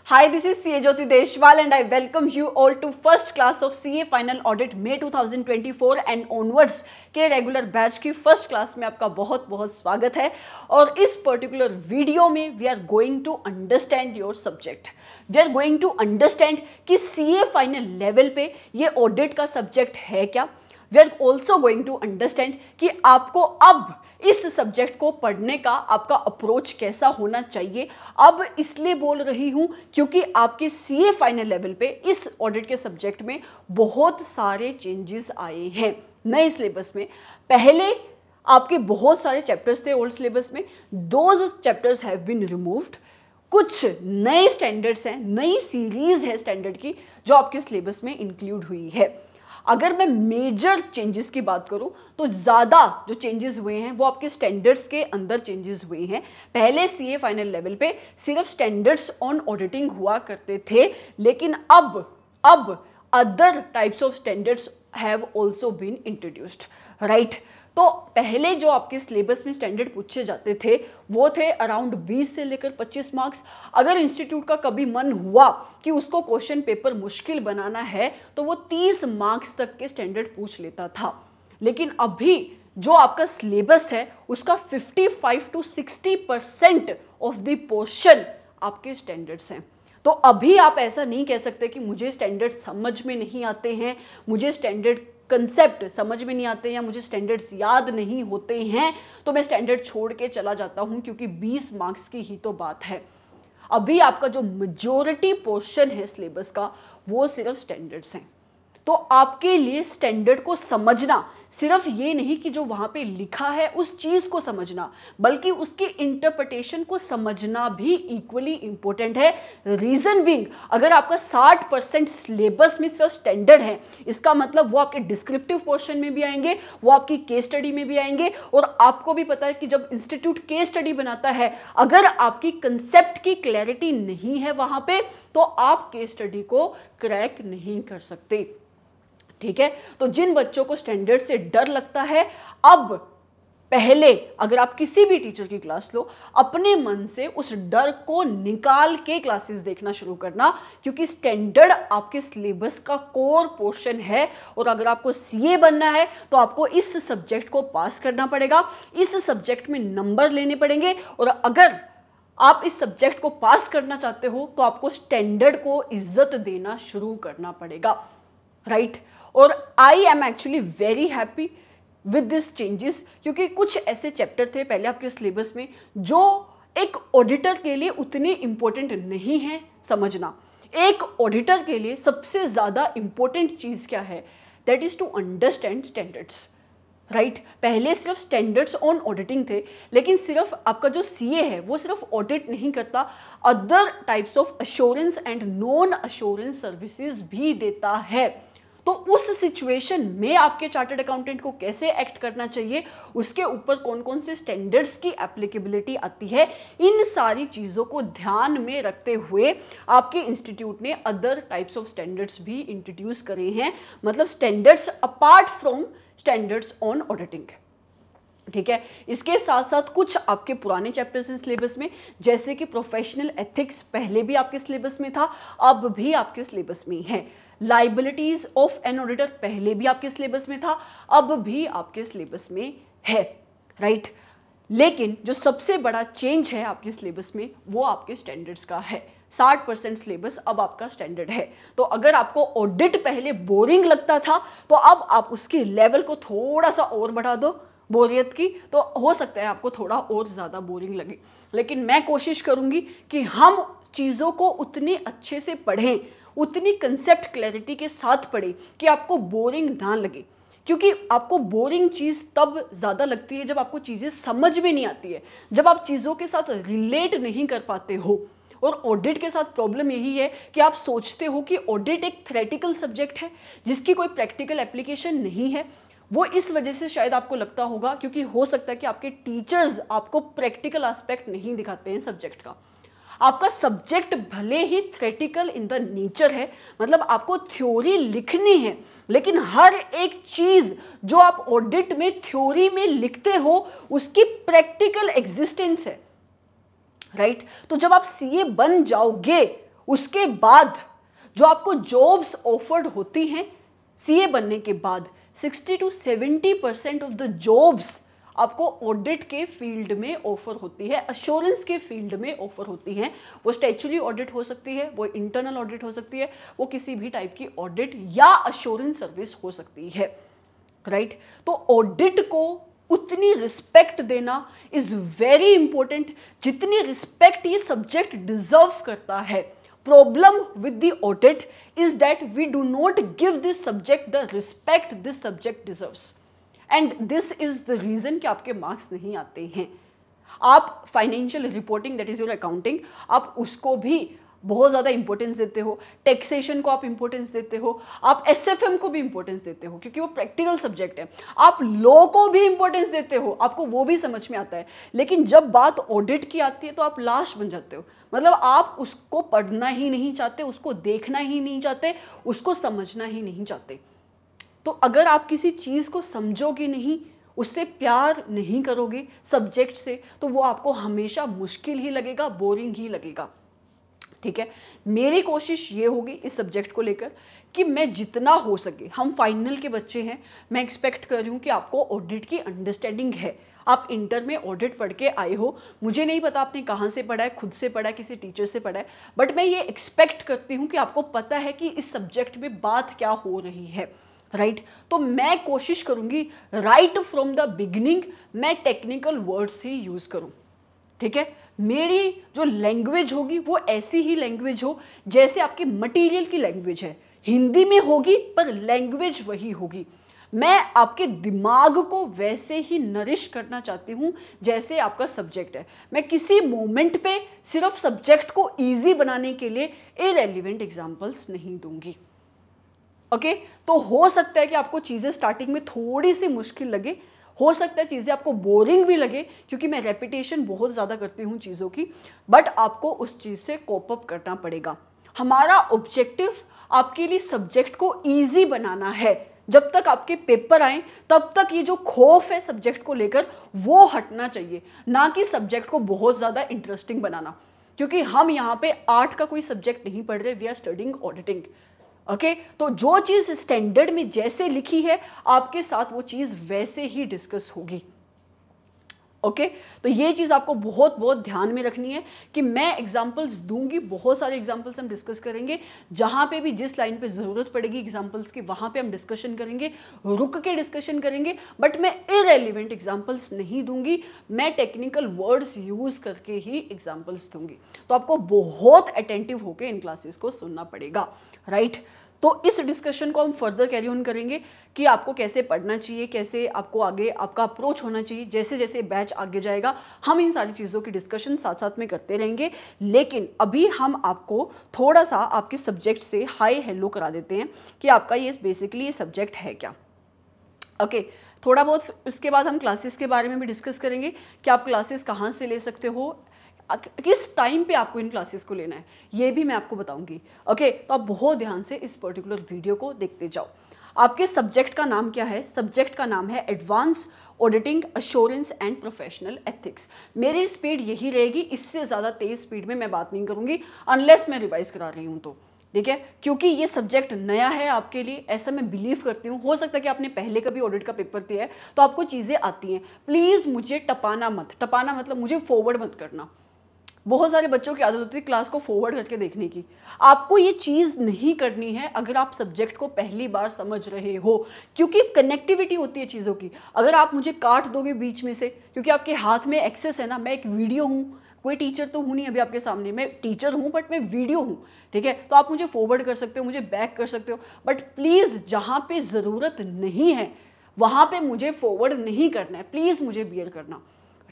Hi, this is CA Jyoti Deshwal and I welcome you all to first class of CA Final Audit May 2024 and onwards के regular batch की first class में आपका बहुत बहुत स्वागत है। और इस पर्टिकुलर वीडियो में we are going to understand your subject. We are going to understand कि CA फाइनल लेवल पे ये ऑडिट का सब्जेक्ट है क्या। We are also going to understand कि आपको अब इस सब्जेक्ट को पढ़ने का आपका अप्रोच कैसा होना चाहिए। अब इसलिए बोल रही हूँ क्योंकि आपके CA फाइनल लेवल पे इस ऑडिट के सब्जेक्ट में बहुत सारे चेंजेस आए हैं नए सिलेबस में। पहले आपके बहुत सारे चैप्टर्स थे ओल्ड सिलेबस में, those chapters have been removed. कुछ नए स्टैंडर्ड्स हैं, नई सीरीज है स्टैंडर्ड की जो आपके सिलेबस में इंक्लूड हुई है। अगर मैं मेजर चेंजेस की बात करूं तो ज़्यादा जो चेंजेस हुए हैं वो आपके स्टैंडर्ड्स के अंदर चेंजेस हुए हैं। पहले CA फाइनल लेवल पे सिर्फ स्टैंडर्ड्स ऑन ऑडिटिंग हुआ करते थे, लेकिन अब other types of standards have also been introduced, right. तो पहले जो आपके सिलेबस में स्टैंडर्ड पूछे जाते थे वो थे अराउंड 20 से लेकर 25 मार्क्स। अगर इंस्टीट्यूट का कभी मन हुआ कि उसको क्वेश्चन पेपर मुश्किल बनाना है तो वो 30 मार्क्स तक के स्टैंडर्ड पूछ लेता था। लेकिन अभी जो आपका सिलेबस है उसका 55 to 60% ऑफ द पोर्शन आपके स्टैंडर्ड्स हैं। तो अभी आप ऐसा नहीं कह सकते कि मुझे स्टैंडर्ड समझ में नहीं आते हैं, मुझे स्टैंडर्ड कंसेप्ट समझ में नहीं आते या मुझे स्टैंडर्ड्स याद नहीं होते हैं तो मैं स्टैंडर्ड छोड़ के चला जाता हूं, क्योंकि 20 मार्क्स की ही तो बात है। अभी आपका जो मेजॉरिटी पोर्शन है सिलेबस का वो सिर्फ स्टैंडर्ड्स हैं। तो आपके लिए स्टैंडर्ड को समझना सिर्फ ये नहीं कि जो वहां पे लिखा है उस चीज को समझना, बल्कि उसकी इंटरप्रिटेशन को समझना भी इक्वली इंपॉर्टेंट है। रीजन बीइंग, अगर आपका 60% सिलेबस में सिर्फ स्टैंडर्ड है, इसका मतलब वो आपके डिस्क्रिप्टिव पोर्शन में भी आएंगे, वो आपकी केस स्टडी में भी आएंगे। और आपको भी पता है कि जब इंस्टीट्यूट केस स्टडी बनाता है, अगर आपकी कंसेप्ट की क्लैरिटी नहीं है वहां पे तो आप केस स्टडी को क्रैक नहीं कर सकते, ठीक है। तो जिन बच्चों को स्टैंडर्ड से डर लगता है, अब पहले अगर आप किसी भी टीचर की क्लास लो, अपने मन से उस डर को निकाल के क्लासेस देखना शुरू करना, क्योंकि स्टैंडर्ड आपके सिलेबस का कोर पोर्शन है। और अगर आपको CA बनना है तो आपको इस सब्जेक्ट को पास करना पड़ेगा, इस सब्जेक्ट में नंबर लेने पड़ेंगे। और अगर आप इस सब्जेक्ट को पास करना चाहते हो तो आपको स्टैंडर्ड को इज्जत देना शुरू करना पड़ेगा, राइट। और I am actually very happy with this changes, क्योंकि कुछ ऐसे चैप्टर थे पहले आपके सिलेबस में जो एक ऑडिटर के लिए उतने इंपॉर्टेंट नहीं है समझना। एक ऑडिटर के लिए सबसे ज्यादा इंपॉर्टेंट चीज क्या है? That is to understand standards, right. पहले सिर्फ स्टैंडर्ड्स ऑन ऑडिटिंग थे, लेकिन सिर्फ आपका जो CA है वो सिर्फ ऑडिट नहीं करता, other types of assurance and non assurance services भी देता है। तो उस सिचुएशन में आपके चार्टर्ड अकाउंटेंट को कैसे एक्ट करना चाहिए, उसके ऊपर कौन कौन से स्टैंडर्ड्स की एप्लीकेबिलिटी आती है, इन सारी चीज़ों को ध्यान में रखते हुए आपके इंस्टीट्यूट ने अदर टाइप्स ऑफ स्टैंडर्ड्स भी इंट्रोड्यूस करे हैं। मतलब standards apart from standards on auditing, ठीक है। इसके साथ साथ कुछ आपके पुराने चैप्टर्स हैं सिलेबस में, जैसे कि प्रोफेशनल एथिक्स पहले भी आपके सिलेबस में था, अब भी आपके सिलेबस में है। लाइबिलिटीज ऑफ एन ऑडिटर पहले भी आपके सिलेबस में था, अब भी आपके सिलेबस में है, राइट। लेकिन जो सबसे बड़ा चेंज है आपके सिलेबस में वो आपके स्टैंडर्ड्स का है। 60% सिलेबस अब आपका स्टैंडर्ड है। तो अगर आपको ऑडिट पहले बोरिंग लगता था तो अब आप उसकी लेवल को थोड़ा सा और बढ़ा दो बोरियत की, तो हो सकता है आपको थोड़ा और ज़्यादा बोरिंग लगे। लेकिन मैं कोशिश करूंगी कि हम चीज़ों को उतने अच्छे से पढ़ें, उतनी कंसेप्ट क्लैरिटी के साथ पढ़ें कि आपको बोरिंग ना लगे। क्योंकि आपको बोरिंग चीज़ तब ज़्यादा लगती है जब आपको चीज़ें समझ में नहीं आती है, जब आप चीज़ों के साथ रिलेट नहीं कर पाते हो। और ऑडिट के साथ प्रॉब्लम यही है कि आप सोचते हो कि ऑडिट एक थ्योरेटिकल सब्जेक्ट है जिसकी कोई प्रैक्टिकल एप्लीकेशन नहीं है। वो इस वजह से शायद आपको लगता होगा क्योंकि हो सकता है कि आपके टीचर्स आपको प्रैक्टिकल एस्पेक्ट नहीं दिखाते हैं सब्जेक्ट का। आपका सब्जेक्ट भले ही थ्योरेटिकल इन द नेचर है, मतलब आपको थ्योरी लिखनी है, लेकिन हर एक चीज जो आप ऑडिट में थ्योरी में लिखते हो उसकी प्रैक्टिकल एग्जिस्टेंस है, राइट। तो जब आप CA बन जाओगे उसके बाद जो आपको जॉब्स ऑफर्ड होती हैं सीए बनने के बाद, 60 to 70% ऑफ द जॉब्स आपको ऑडिट के फील्ड में ऑफर होती है, अश्योरेंस के फील्ड में ऑफर होती हैं। वो स्टैच्यूटरी ऑडिट हो सकती है, वो इंटरनल ऑडिट हो सकती है, वो किसी भी टाइप की ऑडिट या अश्योरेंस सर्विस हो सकती है, राइट। तो ऑडिट को उतनी रिस्पेक्ट देना इज वेरी इंपॉर्टेंट जितनी रिस्पेक्ट ये सब्जेक्ट डिजर्व करता है। Problem with the audit is that we do not give this subject the respect this subject deserves, and this is the reason कि आपके मार्क्स नहीं आते हैं। आप financial reporting, that is your accounting, आप उसको भी बहुत ज़्यादा इंपॉर्टेंस देते हो, टैक्सेशन को आप इंपॉर्टेंस देते हो, आप एसएफएम को भी इंपॉर्टेंस देते हो क्योंकि वो प्रैक्टिकल सब्जेक्ट है, आप लॉ को भी इंपॉर्टेंस देते हो, आपको वो भी समझ में आता है। लेकिन जब बात ऑडिट की आती है तो आप लास्ट बन जाते हो, मतलब आप उसको पढ़ना ही नहीं चाहते, उसको देखना ही नहीं चाहते, उसको समझना ही नहीं चाहते। तो अगर आप किसी चीज़ को समझोगे नहीं, उससे प्यार नहीं करोगे सब्जेक्ट से, तो वो आपको हमेशा मुश्किल ही लगेगा, बोरिंग ही लगेगा, ठीक है। मेरी कोशिश ये होगी इस सब्जेक्ट को लेकर कि मैं जितना हो सके, हम फाइनल के बच्चे हैं, मैं एक्सपेक्ट कर रही हूँ कि आपको ऑडिट की अंडरस्टैंडिंग है। आप इंटर में ऑडिट पढ़ के आए हो, मुझे नहीं पता आपने कहाँ से पढ़ा है, खुद से पढ़ा है, किसी टीचर से पढ़ा है, बट मैं ये एक्सपेक्ट करती हूँ कि आपको पता है कि इस सब्जेक्ट में बात क्या हो रही है, राइट। तो मैं कोशिश करूँगी राइट फ्रॉम द बिगिनिंग मैं टेक्निकल वर्ड्स ही यूज़ करूँ, ठीक है। मेरी जो लैंग्वेज होगी वो ऐसी ही लैंग्वेज हो जैसे आपके मटेरियल की लैंग्वेज है, हिंदी में होगी पर लैंग्वेज वही होगी। मैं आपके दिमाग को वैसे ही नरिश करना चाहती हूँ जैसे आपका सब्जेक्ट है। मैं किसी मोमेंट पे सिर्फ सब्जेक्ट को इजी बनाने के लिए इररिलेवेंट एग्जांपल्स नहीं दूंगी, ओके। तो हो सकता है कि आपको चीज़ें स्टार्टिंग में थोड़ी सी मुश्किल लगे, हो सकता है चीज़ें आपको बोरिंग भी लगे क्योंकि मैं रेपिटेशन बहुत ज़्यादा करती हूँ चीज़ों की, बट आपको उस चीज़ से कोप अप करना पड़ेगा। हमारा ऑब्जेक्टिव आपके लिए सब्जेक्ट को ईजी बनाना है। जब तक आपके पेपर आए तब तक ये जो खौफ है सब्जेक्ट को लेकर वो हटना चाहिए, ना कि सब्जेक्ट को बहुत ज़्यादा इंटरेस्टिंग बनाना, क्योंकि हम यहाँ पे आर्ट का कोई सब्जेक्ट नहीं पढ़ रहे, we are studying auditing, okay. तो जो चीज़ स्टैंडर्ड में जैसे लिखी है आपके साथ वो चीज़ वैसे ही डिस्कस होगी, ओके। तो ये चीज़ आपको बहुत बहुत ध्यान में रखनी है कि मैं एग्जांपल्स दूंगी, बहुत सारे एग्जांपल्स हम डिस्कस करेंगे, जहां पे भी जिस लाइन पे ज़रूरत पड़ेगी एग्जांपल्स की वहां पे हम डिस्कशन करेंगे, रुक के डिस्कशन करेंगे, बट मैं इररिलेवेंट एग्जांपल्स नहीं दूंगी, मैं टेक्निकल वर्ड्स यूज़ करके ही एग्जांपल्स दूंगी। तो आपको बहुत अटेंटिव होकर इन क्लासेस को सुनना पड़ेगा, राइट। तो इस डिस्कशन को हम फर्दर कैरी ऑन करेंगे कि आपको कैसे पढ़ना चाहिए, कैसे आपको आगे आपका अप्रोच होना चाहिए। जैसे जैसे बैच आगे जाएगा हम इन सारी चीज़ों की डिस्कशन साथ साथ में करते रहेंगे, लेकिन अभी हम आपको थोड़ा सा आपके सब्जेक्ट से हाय हेलो करा देते हैं कि आपका ये बेसिकली ये सब्जेक्ट है क्या, ओके। थोड़ा बहुत इसके बाद हम क्लासेस के बारे में भी डिस्कस करेंगे कि आप क्लासेस कहाँ से ले सकते हो, किस टाइम पे आपको इन क्लासेस को लेना है, ये भी मैं आपको बताऊंगी, ओके। तो आप बहुत ध्यान से इस पर्टिकुलर वीडियो को देखते जाओ। आपके सब्जेक्ट का नाम क्या है? सब्जेक्ट का नाम है advance auditing assurance and professional ethics. मेरी स्पीड यही रहेगी, इससे ज़्यादा तेज स्पीड में मैं बात नहीं करूंगी अनलेस मैं रिवाइज करा रही हूँ तो, ठीक है। क्योंकि ये सब्जेक्ट नया है आपके लिए, ऐसा मैं बिलीव करती हूँ। हो सकता है कि आपने पहले कभी ऑडिट का पेपर दिया है तो आपको चीज़ें आती हैं। प्लीज़ मुझे टपाना मत, टपाना मतलब मुझे फॉरवर्ड मत करना। बहुत सारे बच्चों की आदत होती है क्लास को फॉरवर्ड करके देखने की। आपको ये चीज़ नहीं करनी है अगर आप सब्जेक्ट को पहली बार समझ रहे हो, क्योंकि कनेक्टिविटी होती है चीज़ों की। अगर आप मुझे काट दोगे बीच में से, क्योंकि आपके हाथ में एक्सेस है ना, मैं एक वीडियो हूँ, कोई टीचर तो हूँ नहीं अभी आपके सामने, मैं टीचर हूँ बट मैं वीडियो हूँ, ठीक है। तो आप मुझे फॉरवर्ड कर सकते हो, मुझे बैक कर सकते हो, बट प्लीज़ जहाँ पे ज़रूरत नहीं है वहाँ पे मुझे फॉरवर्ड नहीं करना है, प्लीज़ मुझे बियर करना,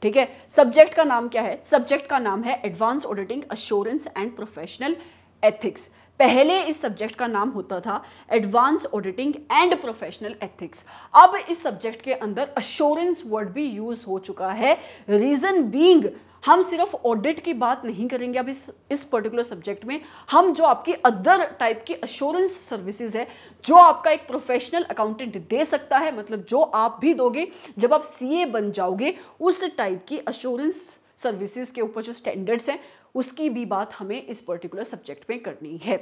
ठीक है। सब्जेक्ट का नाम क्या है? सब्जेक्ट का नाम है advance auditing assurance and professional ethics. पहले इस सब्जेक्ट का नाम होता था advance auditing and professional ethics. अब इस सब्जेक्ट के अंदर अश्योरेंस वर्ड भी यूज हो चुका है। रीजन बीइंग हम सिर्फ ऑडिट की बात नहीं करेंगे अब इस पर्टिकुलर सब्जेक्ट में, हम जो आपकी अदर टाइप की अश्योरेंस सर्विसेज है, जो आपका एक प्रोफेशनल अकाउंटेंट दे सकता है, मतलब जो आप भी दोगे जब आप सीए बन जाओगे, उस टाइप की अश्योरेंस सर्विसेज के ऊपर जो स्टैंडर्ड्स हैं उसकी भी बात हमें इस पर्टिकुलर सब्जेक्ट में करनी है,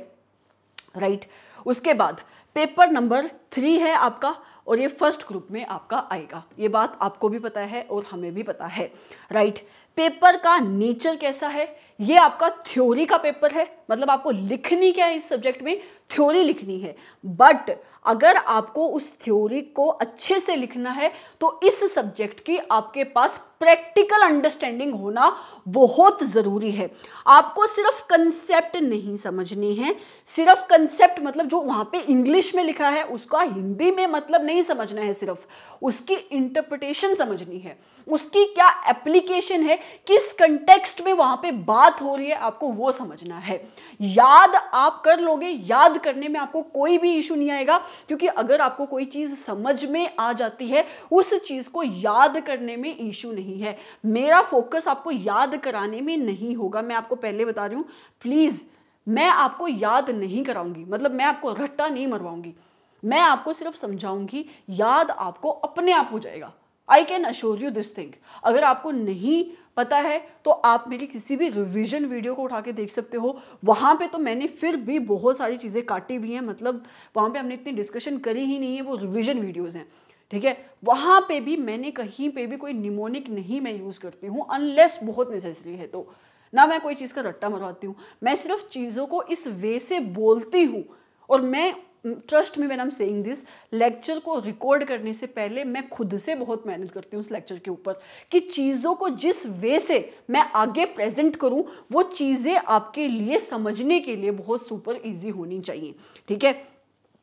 राइट। उसके बाद पेपर नंबर 3 है आपका, और ये फर्स्ट ग्रुप में आपका आएगा, ये बात आपको भी पता है और हमें भी पता है, राइट। पेपर का नेचर कैसा है, ये आपका थ्योरी का पेपर है, मतलब आपको लिखनी क्या है इस सब्जेक्ट में, थ्योरी लिखनी है। बट अगर आपको उस थ्योरी को अच्छे से लिखना है तो इस सब्जेक्ट की आपके पास प्रैक्टिकल अंडरस्टैंडिंग होना बहुत जरूरी है। आपको सिर्फ कंसेप्ट नहीं समझनी है, सिर्फ कंसेप्ट मतलब जो वहां पे इंग्लिश में लिखा है उसका हिंदी में मतलब नहीं समझना है, सिर्फ उसकी इंटरप्रिटेशन समझनी है, उसकी क्या एप्लीकेशन है, किस कंटेक्स्ट में वहां पे बात हो रही है, आपको वो समझना है। याद आप कर लोगे, याद करने में आपको कोई भी इशू नहीं आएगा, क्योंकि अगर आपको कोई चीज समझ में आ जाती है उस चीज को याद करने में इशू नहीं है। मेरा फोकस आपको याद कराने में नहीं होगा, मैं आपको पहले बता रही हूं। प्लीज, मैं आपको याद नहीं कराऊंगी, मतलब मैं आपको रट्टा नहीं मरवाऊंगी, मैं आपको सिर्फ समझाऊंगी, याद आपको अपने आप हो जाएगा। I can assure you this thing. अगर आपको नहीं पता है तो आप मेरी किसी भी रिवीजन वीडियो को उठा के देख सकते हो, वहां पे तो मैंने फिर भी बहुत सारी चीजें काटी हुई हैं, मतलब वहां पे हमने इतनी डिस्कशन करी ही नहीं है, वो रिवीजन वीडियोज हैं, ठीक है। वहां पे भी मैंने कहीं पे भी कोई निमोनिक नहीं मैं यूज करती हूँ, अनलेस बहुत नेसेसरी है, तो ना मैं कोई चीज का रट्टा मरवाती हूँ, मैं सिर्फ चीजों को इस वे से बोलती हूँ। और मैं, trust me when I am saying this, lecture को रिकॉर्ड करने से पहले मैं खुद से बहुत मेहनत करती हूँ उस लेक्चर के ऊपर, कि चीज़ों को जिस वे से मैं आगे प्रेजेंट करूँ वो चीज़ें आपके लिए समझने के लिए बहुत सुपर इजी होनी चाहिए, ठीक है।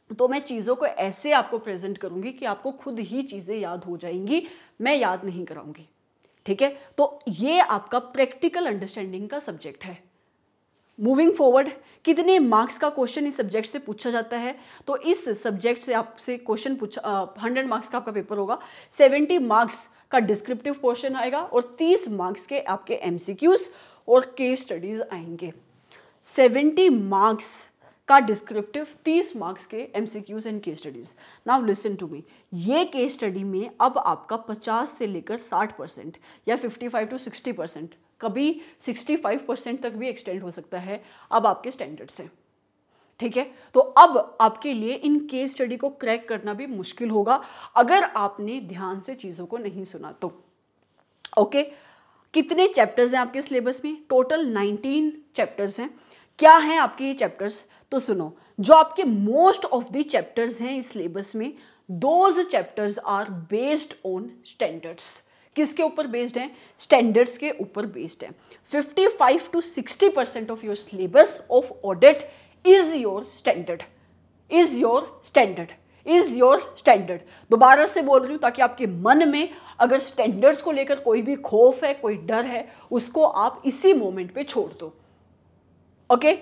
तो मैं चीज़ों को ऐसे आपको प्रेजेंट करूँगी कि आपको खुद ही चीज़ें याद हो जाएंगी, मैं याद नहीं कराऊंगी, ठीक है। तो ये आपका प्रैक्टिकल अंडरस्टैंडिंग का सब्जेक्ट है। मूविंग फॉरवर्ड, कितने मार्क्स का क्वेश्चन इस सब्जेक्ट से पूछा जाता है, तो इस सब्जेक्ट से आपसे क्वेश्चन पूछा 100 मार्क्स का आपका पेपर होगा, 70 मार्क्स का डिस्क्रिप्टिव पोर्शन आएगा और 30 मार्क्स के आपके एमसीक्यूज और केस स्टडीज आएंगे। 70 मार्क्स का डिस्क्रिप्टिव, 30 मार्क्स के MCQs and case studies. Now listen to me, ये केस स्टडी में अब आपका 50 से लेकर 60% या 55 to 60%, कभी 65% तक भी एक्सटेंड हो सकता है, अब आपके स्टैंडर्ड से, ठीक है। तो अब आपके लिए इन केस स्टडी को क्रैक करना भी मुश्किल होगा अगर आपने ध्यान से चीजों को नहीं सुना तो, ओके। कितने चैप्टर्स हैं आपके सिलेबस में, टोटल 19 चैप्टर्स हैं। क्या हैं आपके ये चैप्टर्स, तो सुनो, जो आपके मोस्ट ऑफ द चैप्टर्स हैं इस सिलेबस में, those chapters are based on standards. किसके ऊपर बेस्ड है, स्टैंडर्ड्स के ऊपर बेस्ड है। 55 to 60% of your syllabus of audit is your standard, is your standard, is your standard. दोबारा से बोल रही हूं ताकि आपके मन में अगर स्टैंडर्ड्स को लेकर कोई भी खौफ है, कोई डर है, उसको आप इसी मोमेंट पे छोड़ दो, ओके।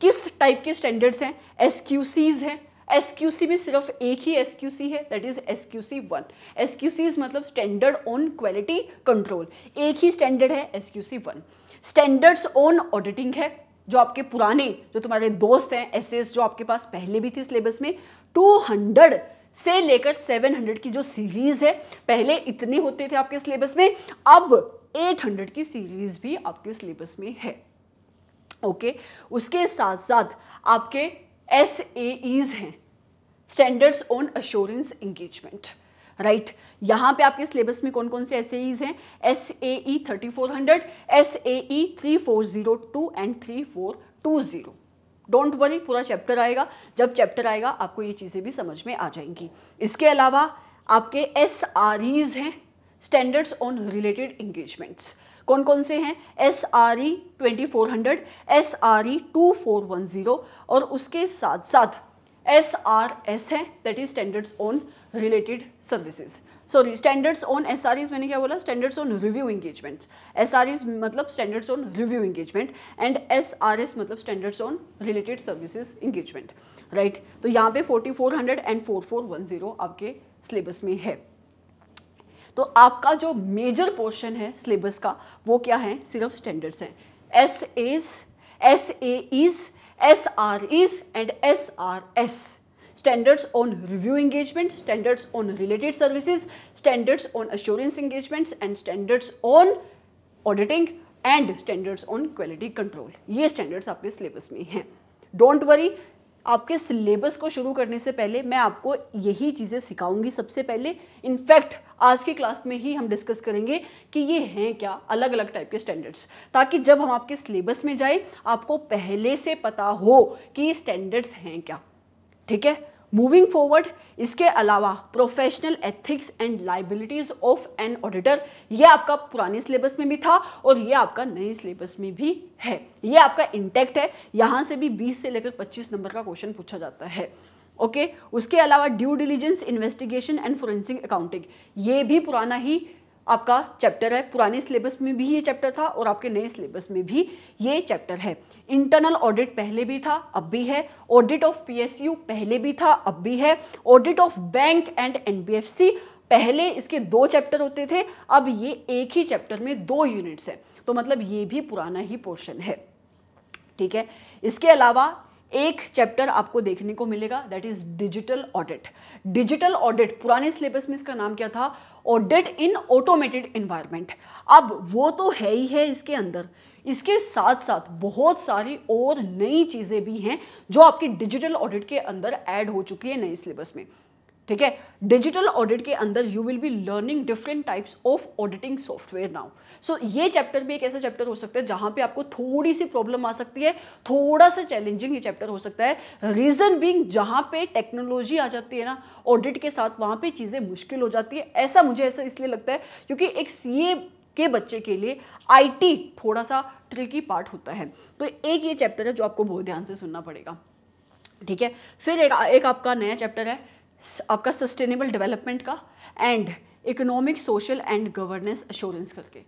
किस टाइप के स्टैंडर्ड्स हैं, एसक्यूसीज हैं। एसक्यूसी में सिर्फ एक ही एसक्यूसी है, दैट इज एसक्यूसी 1। एसक्यूसीज मतलब स्टैंडर्ड ऑन क्वालिटी कंट्रोल, एक ही स्टैंडर्ड है एसक्यूसी 1। स्टैंडर्ड्स ऑन ऑडिटिंग है, जो आपके पुराने, जो तुम्हारे दोस्त हैं एसएस, जो आपके पास पहले भी थी सिलेबस में, 200 से लेकर 700 की जो सीरीज है, पहले इतने होते थे आपके सिलेबस में, अब 800 की सीरीज भी आपके सिलेबस में है, ओके। उसके साथ साथ आपके SAEs हैं, standards on assurance engagement, right. यहां पे आपके सिलेबस में कौन कौन से SAEs हैं, SAE 3400, SAE 3402 and 3420। Don't worry, पूरा चैप्टर आएगा, जब चैप्टर आएगा आपको ये चीजें भी समझ में आ जाएंगी। इसके अलावा आपके SREs हैं, स्टैंडर्ड्स ऑन रिलेटेड एंगेजमेंट्स। कौन कौन से हैं, SRE 2400, SRE 2410 और उसके साथ साथ SRS है, that is standards on related services. Sorry, standards on SREs मैंने क्या बोला, standards on review engagements. SREs मतलब standards on review engagement and SRS मतलब standards on related services engagement, right. तो यहाँ पे 4400 एंड 4410 आपके सिलेबस में है। तो आपका जो मेजर पोर्शन है सिलेबस का वो क्या है, सिर्फ स्टैंडर्ड्स हैं, SAEs, SREs and SRS। Standards on review engagement, standards on related services, standards on assurance engagements and standards on auditing and standards on quality control. ये स्टैंडर्ड्स आपके सिलेबस में हैं। डोंट वरी, आपके सिलेबस को शुरू करने से पहले मैं आपको यही चीज़ें सिखाऊंगी सबसे पहले। इनफैक्ट आज की क्लास में ही हम डिस्कस करेंगे कि ये हैं क्या अलग अलग टाइप के स्टैंडर्ड्स, ताकि जब हम आपके सिलेबस में जाए आपको पहले से पता हो कि ये स्टैंडर्ड्स हैं क्या। ठीक है, मूविंग फॉरवर्ड, इसके अलावा professional ethics and liabilities of an auditor, ये आपका पुराने सिलेबस में भी था और ये आपका नए सिलेबस में भी है, ये आपका इंटैक्ट है। यहाँ से भी 20 से लेकर 25 नंबर का क्वेश्चन पूछा जाता है। ओके, उसके अलावा due diligence, investigation and forensic accounting, ये भी पुराना ही आपका चैप्टर है। पुराने सिलेबस में भी ये चैप्टर था और आपके नए सिलेबस में भी ये चैप्टर है। इंटरनल ऑडिट पहले भी था, अब भी है। ऑडिट ऑफ पीएसयू पहले भी था, अब भी है। Audit of bank and NBFC, पहले इसके 2 चैप्टर होते थे, अब ये एक ही चैप्टर में 2 यूनिट्स है, तो मतलब ये भी पुराना ही पोर्शन है। ठीक है, इसके अलावा एक चैप्टर आपको देखने को मिलेगा, that is digital audit. Digital audit पुराने सिलेबस में इसका नाम क्या था? Audit in automated environment. अब वो तो है ही है इसके अंदर, इसके साथ साथ बहुत सारी और नई चीजें भी हैं जो आपकी डिजिटल ऑडिट के अंदर ऐड हो चुकी है नए सिलेबस में। ठीक है, डिजिटल ऑडिट के अंदर you will be learning different types of auditing software now. So ये चैप्टर भी एक ऐसा चैप्टर हो सकता है जहां पे आपको थोड़ी सी प्रॉब्लम आ सकती है, थोड़ा सा चैलेंजिंग ये चैप्टर हो सकता है। रीजन बीइंग, जहां पे टेक्नोलॉजी आ जाती है ना ऑडिट के साथ, वहां पे चीजें मुश्किल हो जाती है। ऐसा मुझे ऐसा इसलिए लगता है क्योंकि एक सीए के बच्चे के लिए आईटी थोड़ा सा ट्रिकी पार्ट होता है। तो एक ये चैप्टर है जो आपको बहुत ध्यान से सुनना पड़ेगा। ठीक है, फिर एक आपका नया चैप्टर है आपका सस्टेनेबल डेवलपमेंट का and economic, social and governance assurance करके।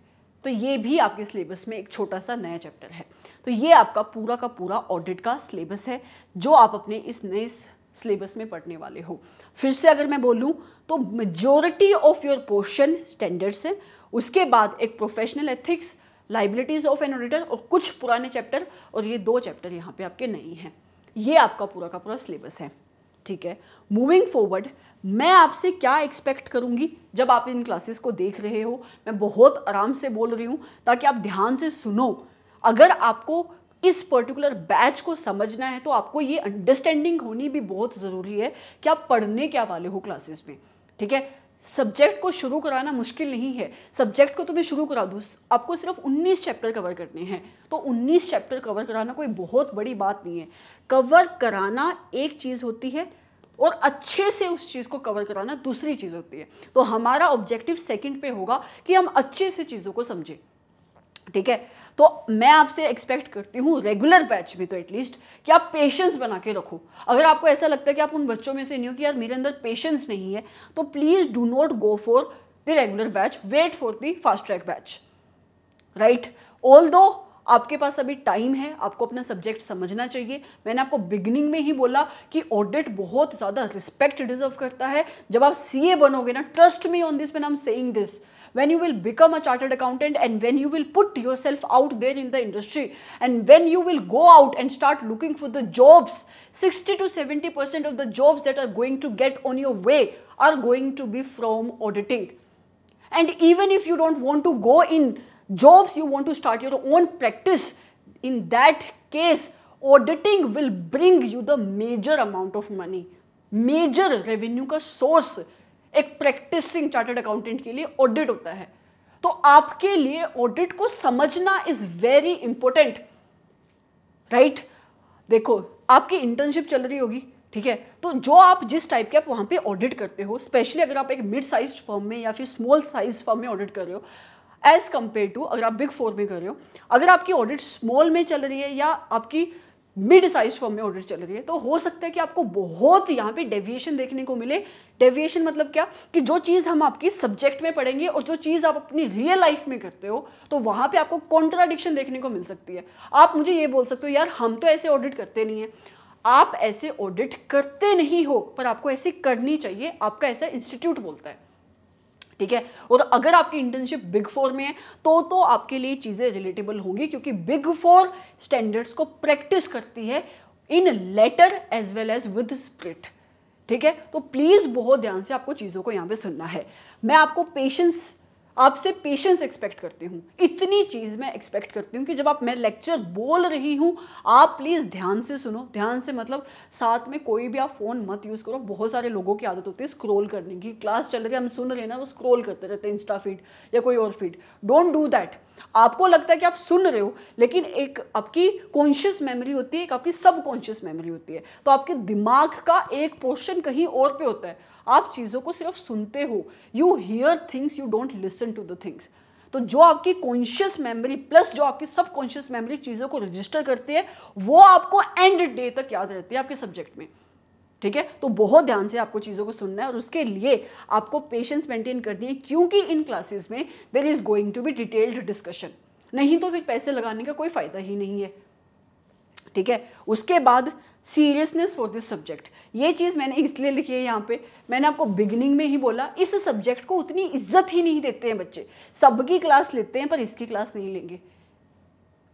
तो ये भी आपके सिलेबस में एक छोटा सा नया चैप्टर है। तो ये आपका पूरा का पूरा ऑडिट का सिलेबस है जो आप अपने इस नए सिलेबस में पढ़ने वाले हो। फिर से अगर मैं बोलूँ तो majority of your portion standards है, उसके बाद एक professional ethics, liabilities of an auditor और कुछ पुराने चैप्टर, और ये 2 चैप्टर यहाँ पे आपके नहीं हैं। ये आपका पूरा का पूरा सिलेबस है। ठीक है, मूविंग फॉरवर्ड, मैं आपसे क्या एक्सपेक्ट करूंगी जब आप इन क्लासेस को देख रहे हो? मैं बहुत आराम से बोल रही हूं ताकि आप ध्यान से सुनो। अगर आपको इस पर्टिकुलर बैच को समझना है तो आपको ये अंडरस्टैंडिंग होनी भी बहुत ज़रूरी है कि आप पढ़ने क्या वाले हो क्लासेस में। ठीक है, सब्जेक्ट को शुरू कराना मुश्किल नहीं है। सब्जेक्ट को तो मैं शुरू करा दूँ, आपको सिर्फ 19 चैप्टर कवर करने हैं, तो 19 चैप्टर कवर कराना कोई बहुत बड़ी बात नहीं है। कवर कराना एक चीज़ होती है और अच्छे से उस चीज़ को कवर कराना दूसरी चीज़ होती है। तो हमारा ऑब्जेक्टिव सेकंड पे होगा कि हम अच्छे से चीज़ों को समझें। ठीक है, तो मैं आपसे एक्सपेक्ट करती हूँ रेगुलर बैच में तो एटलीस्ट कि आप पेशेंस बना के रखो। अगर आपको ऐसा लगता है कि आप उन बच्चों में से नहीं हो कि यार मेरे अंदर पेशेंस नहीं है, तो please do not go for the regular batch, wait for the fast track batch. Right, although आपके पास अभी टाइम है, आपको अपना सब्जेक्ट समझना चाहिए। मैंने आपको बिगिनिंग में ही बोला कि ऑडिट बहुत ज़्यादा रिस्पेक्ट डिजर्व करता है। जब आप सीए बनोगे ना, trust me on this when I am saying this, when you will become a chartered accountant and when you will put yourself out there in the industry and when you will go out and start looking for the jobs, 60 to 70% of the jobs that are going to get on your way are going to be from auditing. And even if you don't want to go in jobs, you want to start your own practice, in that case auditing will bring you the major amount of money, major revenue का source एक practising chartered accountant के लिए audit होता है। तो आपके लिए audit को समझना इज वेरी इंपॉर्टेंट। राइट, देखो आपकी इंटर्नशिप चल रही होगी, ठीक है, तो जो आप जिस टाइप के आप वहां पे ऑडिट करते हो, स्पेशली अगर आप एक मिड साइज फर्म में या फिर स्मॉल साइज फर्म में ऑडिट कर रहे हो एज कंपेयर टू अगर आप बिग 4 में कर रहे हो, अगर आपकी ऑडिट स्मॉल में चल रही है या आपकी मिड साइज फर्म में ऑडिट चल रही है, तो हो सकता है कि आपको बहुत यहाँ पे डेविएशन देखने को मिले। डेविएशन मतलब क्या कि जो चीज़ हम आपकी सब्जेक्ट में पढ़ेंगे और जो चीज़ आप अपनी रियल लाइफ में करते हो, तो वहाँ पे आपको कॉन्ट्राडिक्शन देखने को मिल सकती है। आप मुझे ये बोल सकते हो यार हम तो ऐसे ऑडिट करते नहीं है। आप ऐसे ऑडिट करते नहीं हो, पर आपको ऐसे करनी चाहिए, आपका ऐसा इंस्टीट्यूट बोलता है। ठीक है, और अगर आपकी इंटर्नशिप बिग 4 में है तो आपके लिए चीज़ें रिलेटेबल होंगी, क्योंकि बिग 4 स्टैंडर्ड्स को प्रैक्टिस करती है in letter as well as with spirit. ठीक है, तो प्लीज़ बहुत ध्यान से आपको चीज़ों को यहाँ पे सुनना है। मैं आपको पेशेंस आपसे पेशेंस एक्सपेक्ट करती हूँ, इतनी चीज़ मैं एक्सपेक्ट करती हूँ कि जब आप मैं लेक्चर बोल रही हूँ आप प्लीज़ ध्यान से सुनो। ध्यान से मतलब साथ में कोई भी आप फ़ोन मत यूज़ करो। बहुत सारे लोगों की आदत होती है स्क्रॉल करने की, क्लास चल रही है हम सुन रहे हैं ना, वो स्क्रॉल करते रहते हैं इंस्टा फीड या कोई और फीड। Don't do that. आपको लगता है कि आप सुन रहे हो, लेकिन एक आपकी कॉन्शियस मेमोरी होती है, एक आपकी सबकॉन्शियस मेमोरी होती है। तो आपके दिमाग का एक पोर्शन कहीं और पे होता है, आप चीज़ों को सिर्फ सुनते हो। You hear things, you don't listen to the things. तो जो आपकी कॉन्शियस मेमोरी प्लस जो आपकी सबकॉन्शियस मेमोरी चीज़ों को रजिस्टर करती है, वो आपको एंड डे तक याद रहती है आपके सब्जेक्ट में। ठीक है, तो बहुत ध्यान से आपको चीज़ों को सुनना है और उसके लिए आपको पेशेंस मेंटेन करनी है, क्योंकि इन क्लासेस में there is going to be detailed discussion. नहीं तो फिर पैसे लगाने का कोई फ़ायदा ही नहीं है। ठीक है, उसके बाद सीरियसनेस फॉर दिस सब्जेक्ट। ये चीज़ मैंने इसलिए लिखी है यहाँ पे, मैंने आपको बिगिनिंग में ही बोला इस सब्जेक्ट को उतनी इज्जत ही नहीं देते हैं बच्चे। सबकी क्लास लेते हैं पर इसकी क्लास नहीं लेंगे,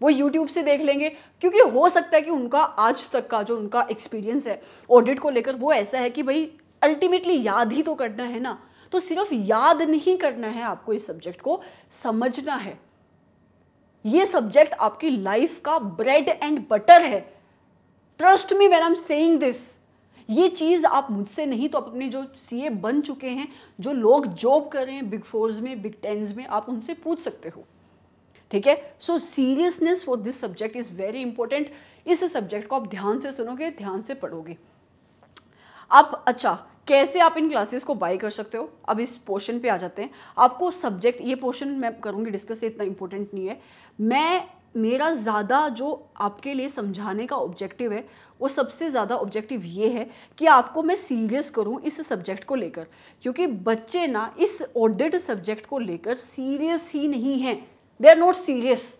वो यूट्यूब से देख लेंगे, क्योंकि हो सकता है कि उनका आज तक का जो उनका एक्सपीरियंस है ऑडिट को लेकर वो ऐसा है कि भाई अल्टीमेटली याद ही तो करना है ना। तो सिर्फ याद नहीं करना है, आपको इस सब्जेक्ट को समझना है। ये सब्जेक्ट आपकी लाइफ का ब्रेड एंड बटर है। Trust me when I am saying this. ये चीज़ आप मुझसे नहीं तो अपने जो सीए बन चुके हैं, जो लोग जॉब कर रहे हैं बिग फोर्स में, बिग टेंस में, आप उनसे पूछ सकते हो। ठीक है, so seriousness for this subject is very important. इस सब्जेक्ट को आप ध्यान से सुनोगे, ध्यान से पढ़ोगे। अब अच्छा, कैसे आप इन क्लासेस को बाय कर सकते हो, अब इस पोर्शन पे आ जाते हैं। आपको सब्जेक्ट, ये पोर्शन मैं करूँगी डिस्कस, इतना इंपॉर्टेंट नहीं है। मेरा ज़्यादा जो आपके लिए समझाने का ऑब्जेक्टिव है, वो सबसे ज़्यादा ऑब्जेक्टिव ये है कि आपको मैं सीरियस करूँ इस सब्जेक्ट को लेकर, क्योंकि बच्चे ना इस ऑडिट सब्जेक्ट को लेकर सीरियस ही नहीं हैं। They are not serious.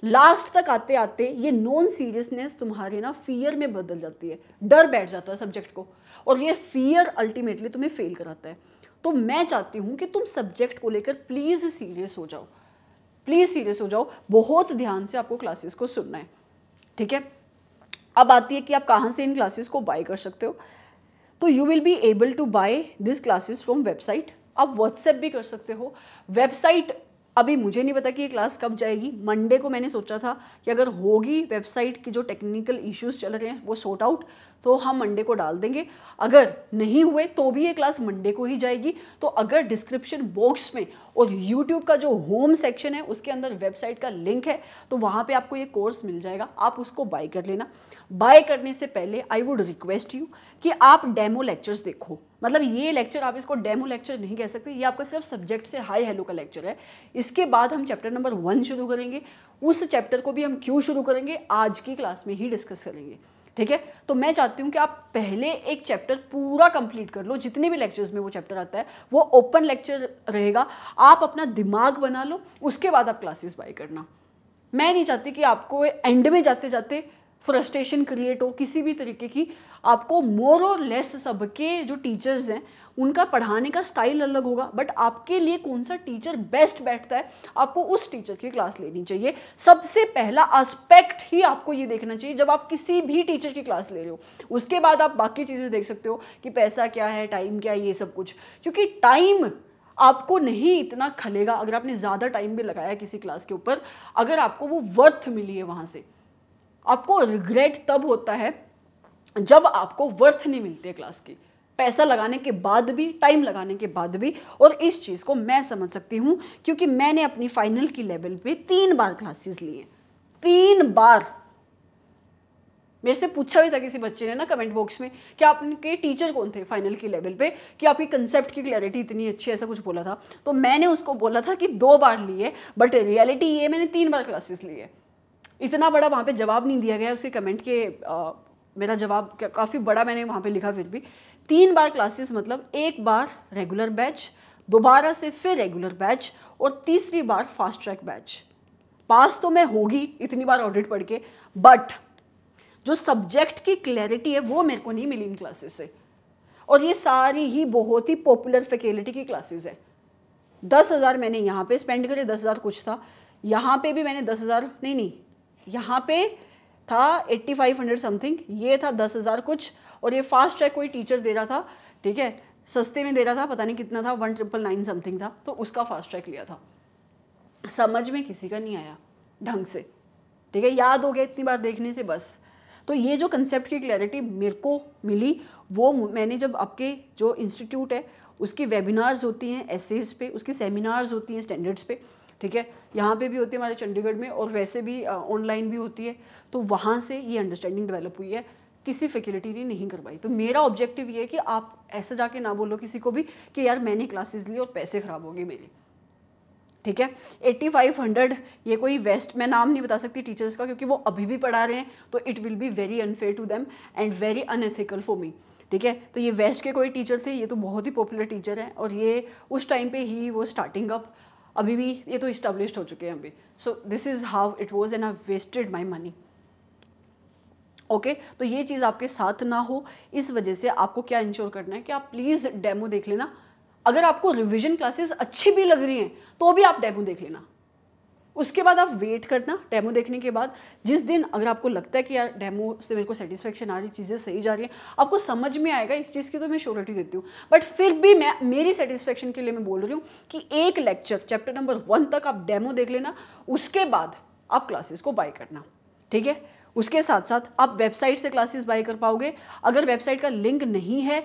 Last तक आते आते ये नॉन सीरियसनेस तुम्हारे ना फियर में बदल जाती है, डर बैठ जाता है सब्जेक्ट को, और ये फियर अल्टीमेटली तुम्हें फेल कराता है। तो मैं चाहती हूँ कि तुम सब्जेक्ट को लेकर प्लीज़ सीरियस हो जाओ, प्लीज़ सीरियस हो जाओ। बहुत ध्यान से आपको क्लासेस को सुनना है। ठीक है, अब आती है कि आप कहाँ से इन क्लासेस को बाय कर सकते हो। तो you will be able to buy this classes from website. आप व्हाट्सएप भी कर सकते हो। वेबसाइट अभी मुझे नहीं पता कि ये क्लास कब जाएगी। मंडे को मैंने सोचा था कि अगर होगी, वेबसाइट की जो टेक्निकल इश्यूज चल रहे हैं वो सॉर्ट आउट, तो हम मंडे को डाल देंगे। अगर नहीं हुए तो भी ये क्लास मंडे को ही जाएगी। तो अगर डिस्क्रिप्शन बॉक्स में और यूट्यूब का जो होम सेक्शन है उसके अंदर वेबसाइट का लिंक है, तो वहाँ पे आपको ये कोर्स मिल जाएगा, आप उसको बाय कर लेना। बाय करने से पहले आई वुड रिक्वेस्ट यू कि आप डेमो लेक्चर्स देखो। मतलब ये लेक्चर आप इसको डेमो लेक्चर नहीं कह सकते, ये आपका सिर्फ सब्जेक्ट से हाय हेलो का लेक्चर है। इसके बाद हम चैप्टर नंबर 1 शुरू करेंगे। उस चैप्टर को भी हम क्यों शुरू करेंगे आज की क्लास में ही डिस्कस करेंगे। ठीक है, तो मैं चाहती हूँ कि आप पहले एक चैप्टर पूरा कंप्लीट कर लो, जितने भी लेक्चर्स में वो चैप्टर आता है वो ओपन लेक्चर रहेगा। आप अपना दिमाग बना लो, उसके बाद आप क्लासेस बाय करना। मैं नहीं चाहती कि आपको एंड में जाते जाते फ्रस्ट्रेशन क्रिएट हो किसी भी तरीके की। आपको मोर और लेस सबके जो टीचर्स हैं उनका पढ़ाने का स्टाइल अलग होगा, बट आपके लिए कौन सा टीचर बेस्ट बैठता है, आपको उस टीचर की क्लास लेनी चाहिए। सबसे पहला एस्पेक्ट ही आपको ये देखना चाहिए जब आप किसी भी टीचर की क्लास ले रहे हो। उसके बाद आप बाकी चीज़ें देख सकते हो कि पैसा क्या है, टाइम क्या है, ये सब कुछ। क्योंकि टाइम आपको नहीं इतना खलेगा अगर आपने ज़्यादा टाइम भी लगाया किसी क्लास के ऊपर, अगर आपको वो वर्थ मिली है वहाँ से। आपको रिग्रेट तब होता है जब आपको वर्थ नहीं मिलती है क्लास की, पैसा लगाने के बाद भी, टाइम लगाने के बाद भी। और इस चीज़ को मैं समझ सकती हूँ, क्योंकि मैंने अपनी फाइनल की लेवल पे 3 बार क्लासेस ली हैं। 3 बार। मेरे से पूछा भी था किसी बच्चे ने ना कमेंट बॉक्स में कि आपके टीचर कौन थे फाइनल की लेवल पे, कि आपकी कंसेप्ट की क्लैरिटी इतनी अच्छी, ऐसा कुछ बोला था। तो मैंने उसको बोला था कि 2 बार ली है, बट रियलिटी ये मैंने 3 बार क्लासेस ली है। इतना बड़ा वहाँ पे जवाब नहीं दिया गया उसके कमेंट के। मेरा जवाब काफ़ी बड़ा मैंने वहाँ पे लिखा। फिर भी 3 बार क्लासेस मतलब 1 बार रेगुलर बैच, दोबारा से फिर रेगुलर बैच, और तीसरी बार फास्ट ट्रैक बैच। पास तो मैं होगी इतनी बार ऑडिट पढ़ के, बट जो सब्जेक्ट की क्लैरिटी है वो मेरे को नहीं मिली इन क्लासेस से। और ये सारी ही बहुत ही पॉपुलर फैकल्टी की क्लासेस है। 10,000 मैंने यहाँ पे स्पेंड करे, 10,000 कुछ था। यहाँ पे भी मैंने 10,000 नहीं, यहाँ पे था 8500 समथिंग, ये था 10,000 कुछ, और ये फास्ट ट्रैक कोई टीचर दे रहा था। ठीक है, सस्ते में दे रहा था, पता नहीं कितना था, 1999 समथिंग था, तो उसका फास्ट ट्रैक लिया था। समझ में किसी का नहीं आया ढंग से, ठीक है, याद हो गया इतनी बार देखने से बस। तो ये जो कंसेप्ट की क्लैरिटी मेरे को मिली वो मैंने जब आपके जो इंस्टीट्यूट है उसकी वेबिनार्स होती हैं एसेज पे, उसकी सेमिनार्स होती हैं स्टैंडर्ड्स पे, ठीक है, यहाँ पे भी होती है हमारे चंडीगढ़ में, और वैसे भी ऑनलाइन भी होती है, तो वहाँ से ये अंडरस्टैंडिंग डेवलप हुई है, किसी फैकल्टी ने नहीं करवाई। तो मेरा ऑब्जेक्टिव ये है कि आप ऐसे जाके ना बोलो किसी को भी कि यार मैंने क्लासेस ली और पैसे खराब हो गए मेरे, ठीक है। 8500 ये कोई वेस्ट, मैं नाम नहीं बता सकती टीचर्स का क्योंकि वो अभी भी पढ़ा रहे हैं, तो it will be very unfair to them and very unethical for me, ठीक है। तो ये वेस्ट के कोई टीचर थे, ये तो बहुत ही पॉपुलर टीचर हैं, और ये उस टाइम पे ही वो स्टार्टिंग अप, अभी भी ये तो इस्टेब्लिश्ड हो चुके हैं अभी। So this is how it was and I wasted my money. Okay, तो ये चीज़ आपके साथ ना हो, इस वजह से आपको क्या इंश्योर करना है कि आप प्लीज़ डेमो देख लेना। अगर आपको रिवीजन क्लासेस अच्छी भी लग रही हैं तो भी आप डेमो देख लेना, उसके बाद आप वेट करना। डेमो देखने के बाद जिस दिन अगर आपको लगता है कि यार डेमो से मेरे को सेटिस्फेक्शन आ रही, चीज़ें सही जा रही हैं, आपको समझ में आएगा, इस चीज़ की तो मैं श्योरिटी देती हूँ। बट फिर भी मैं मेरी सेटिस्फेक्शन के लिए मैं बोल रही हूँ कि एक लेक्चर चैप्टर नंबर 1 तक आप डेमो देख लेना, उसके बाद आप क्लासेस को बाय करना, ठीक है। उसके साथ साथ आप वेबसाइट से क्लासेस बाय कर पाओगे। अगर वेबसाइट का लिंक नहीं है,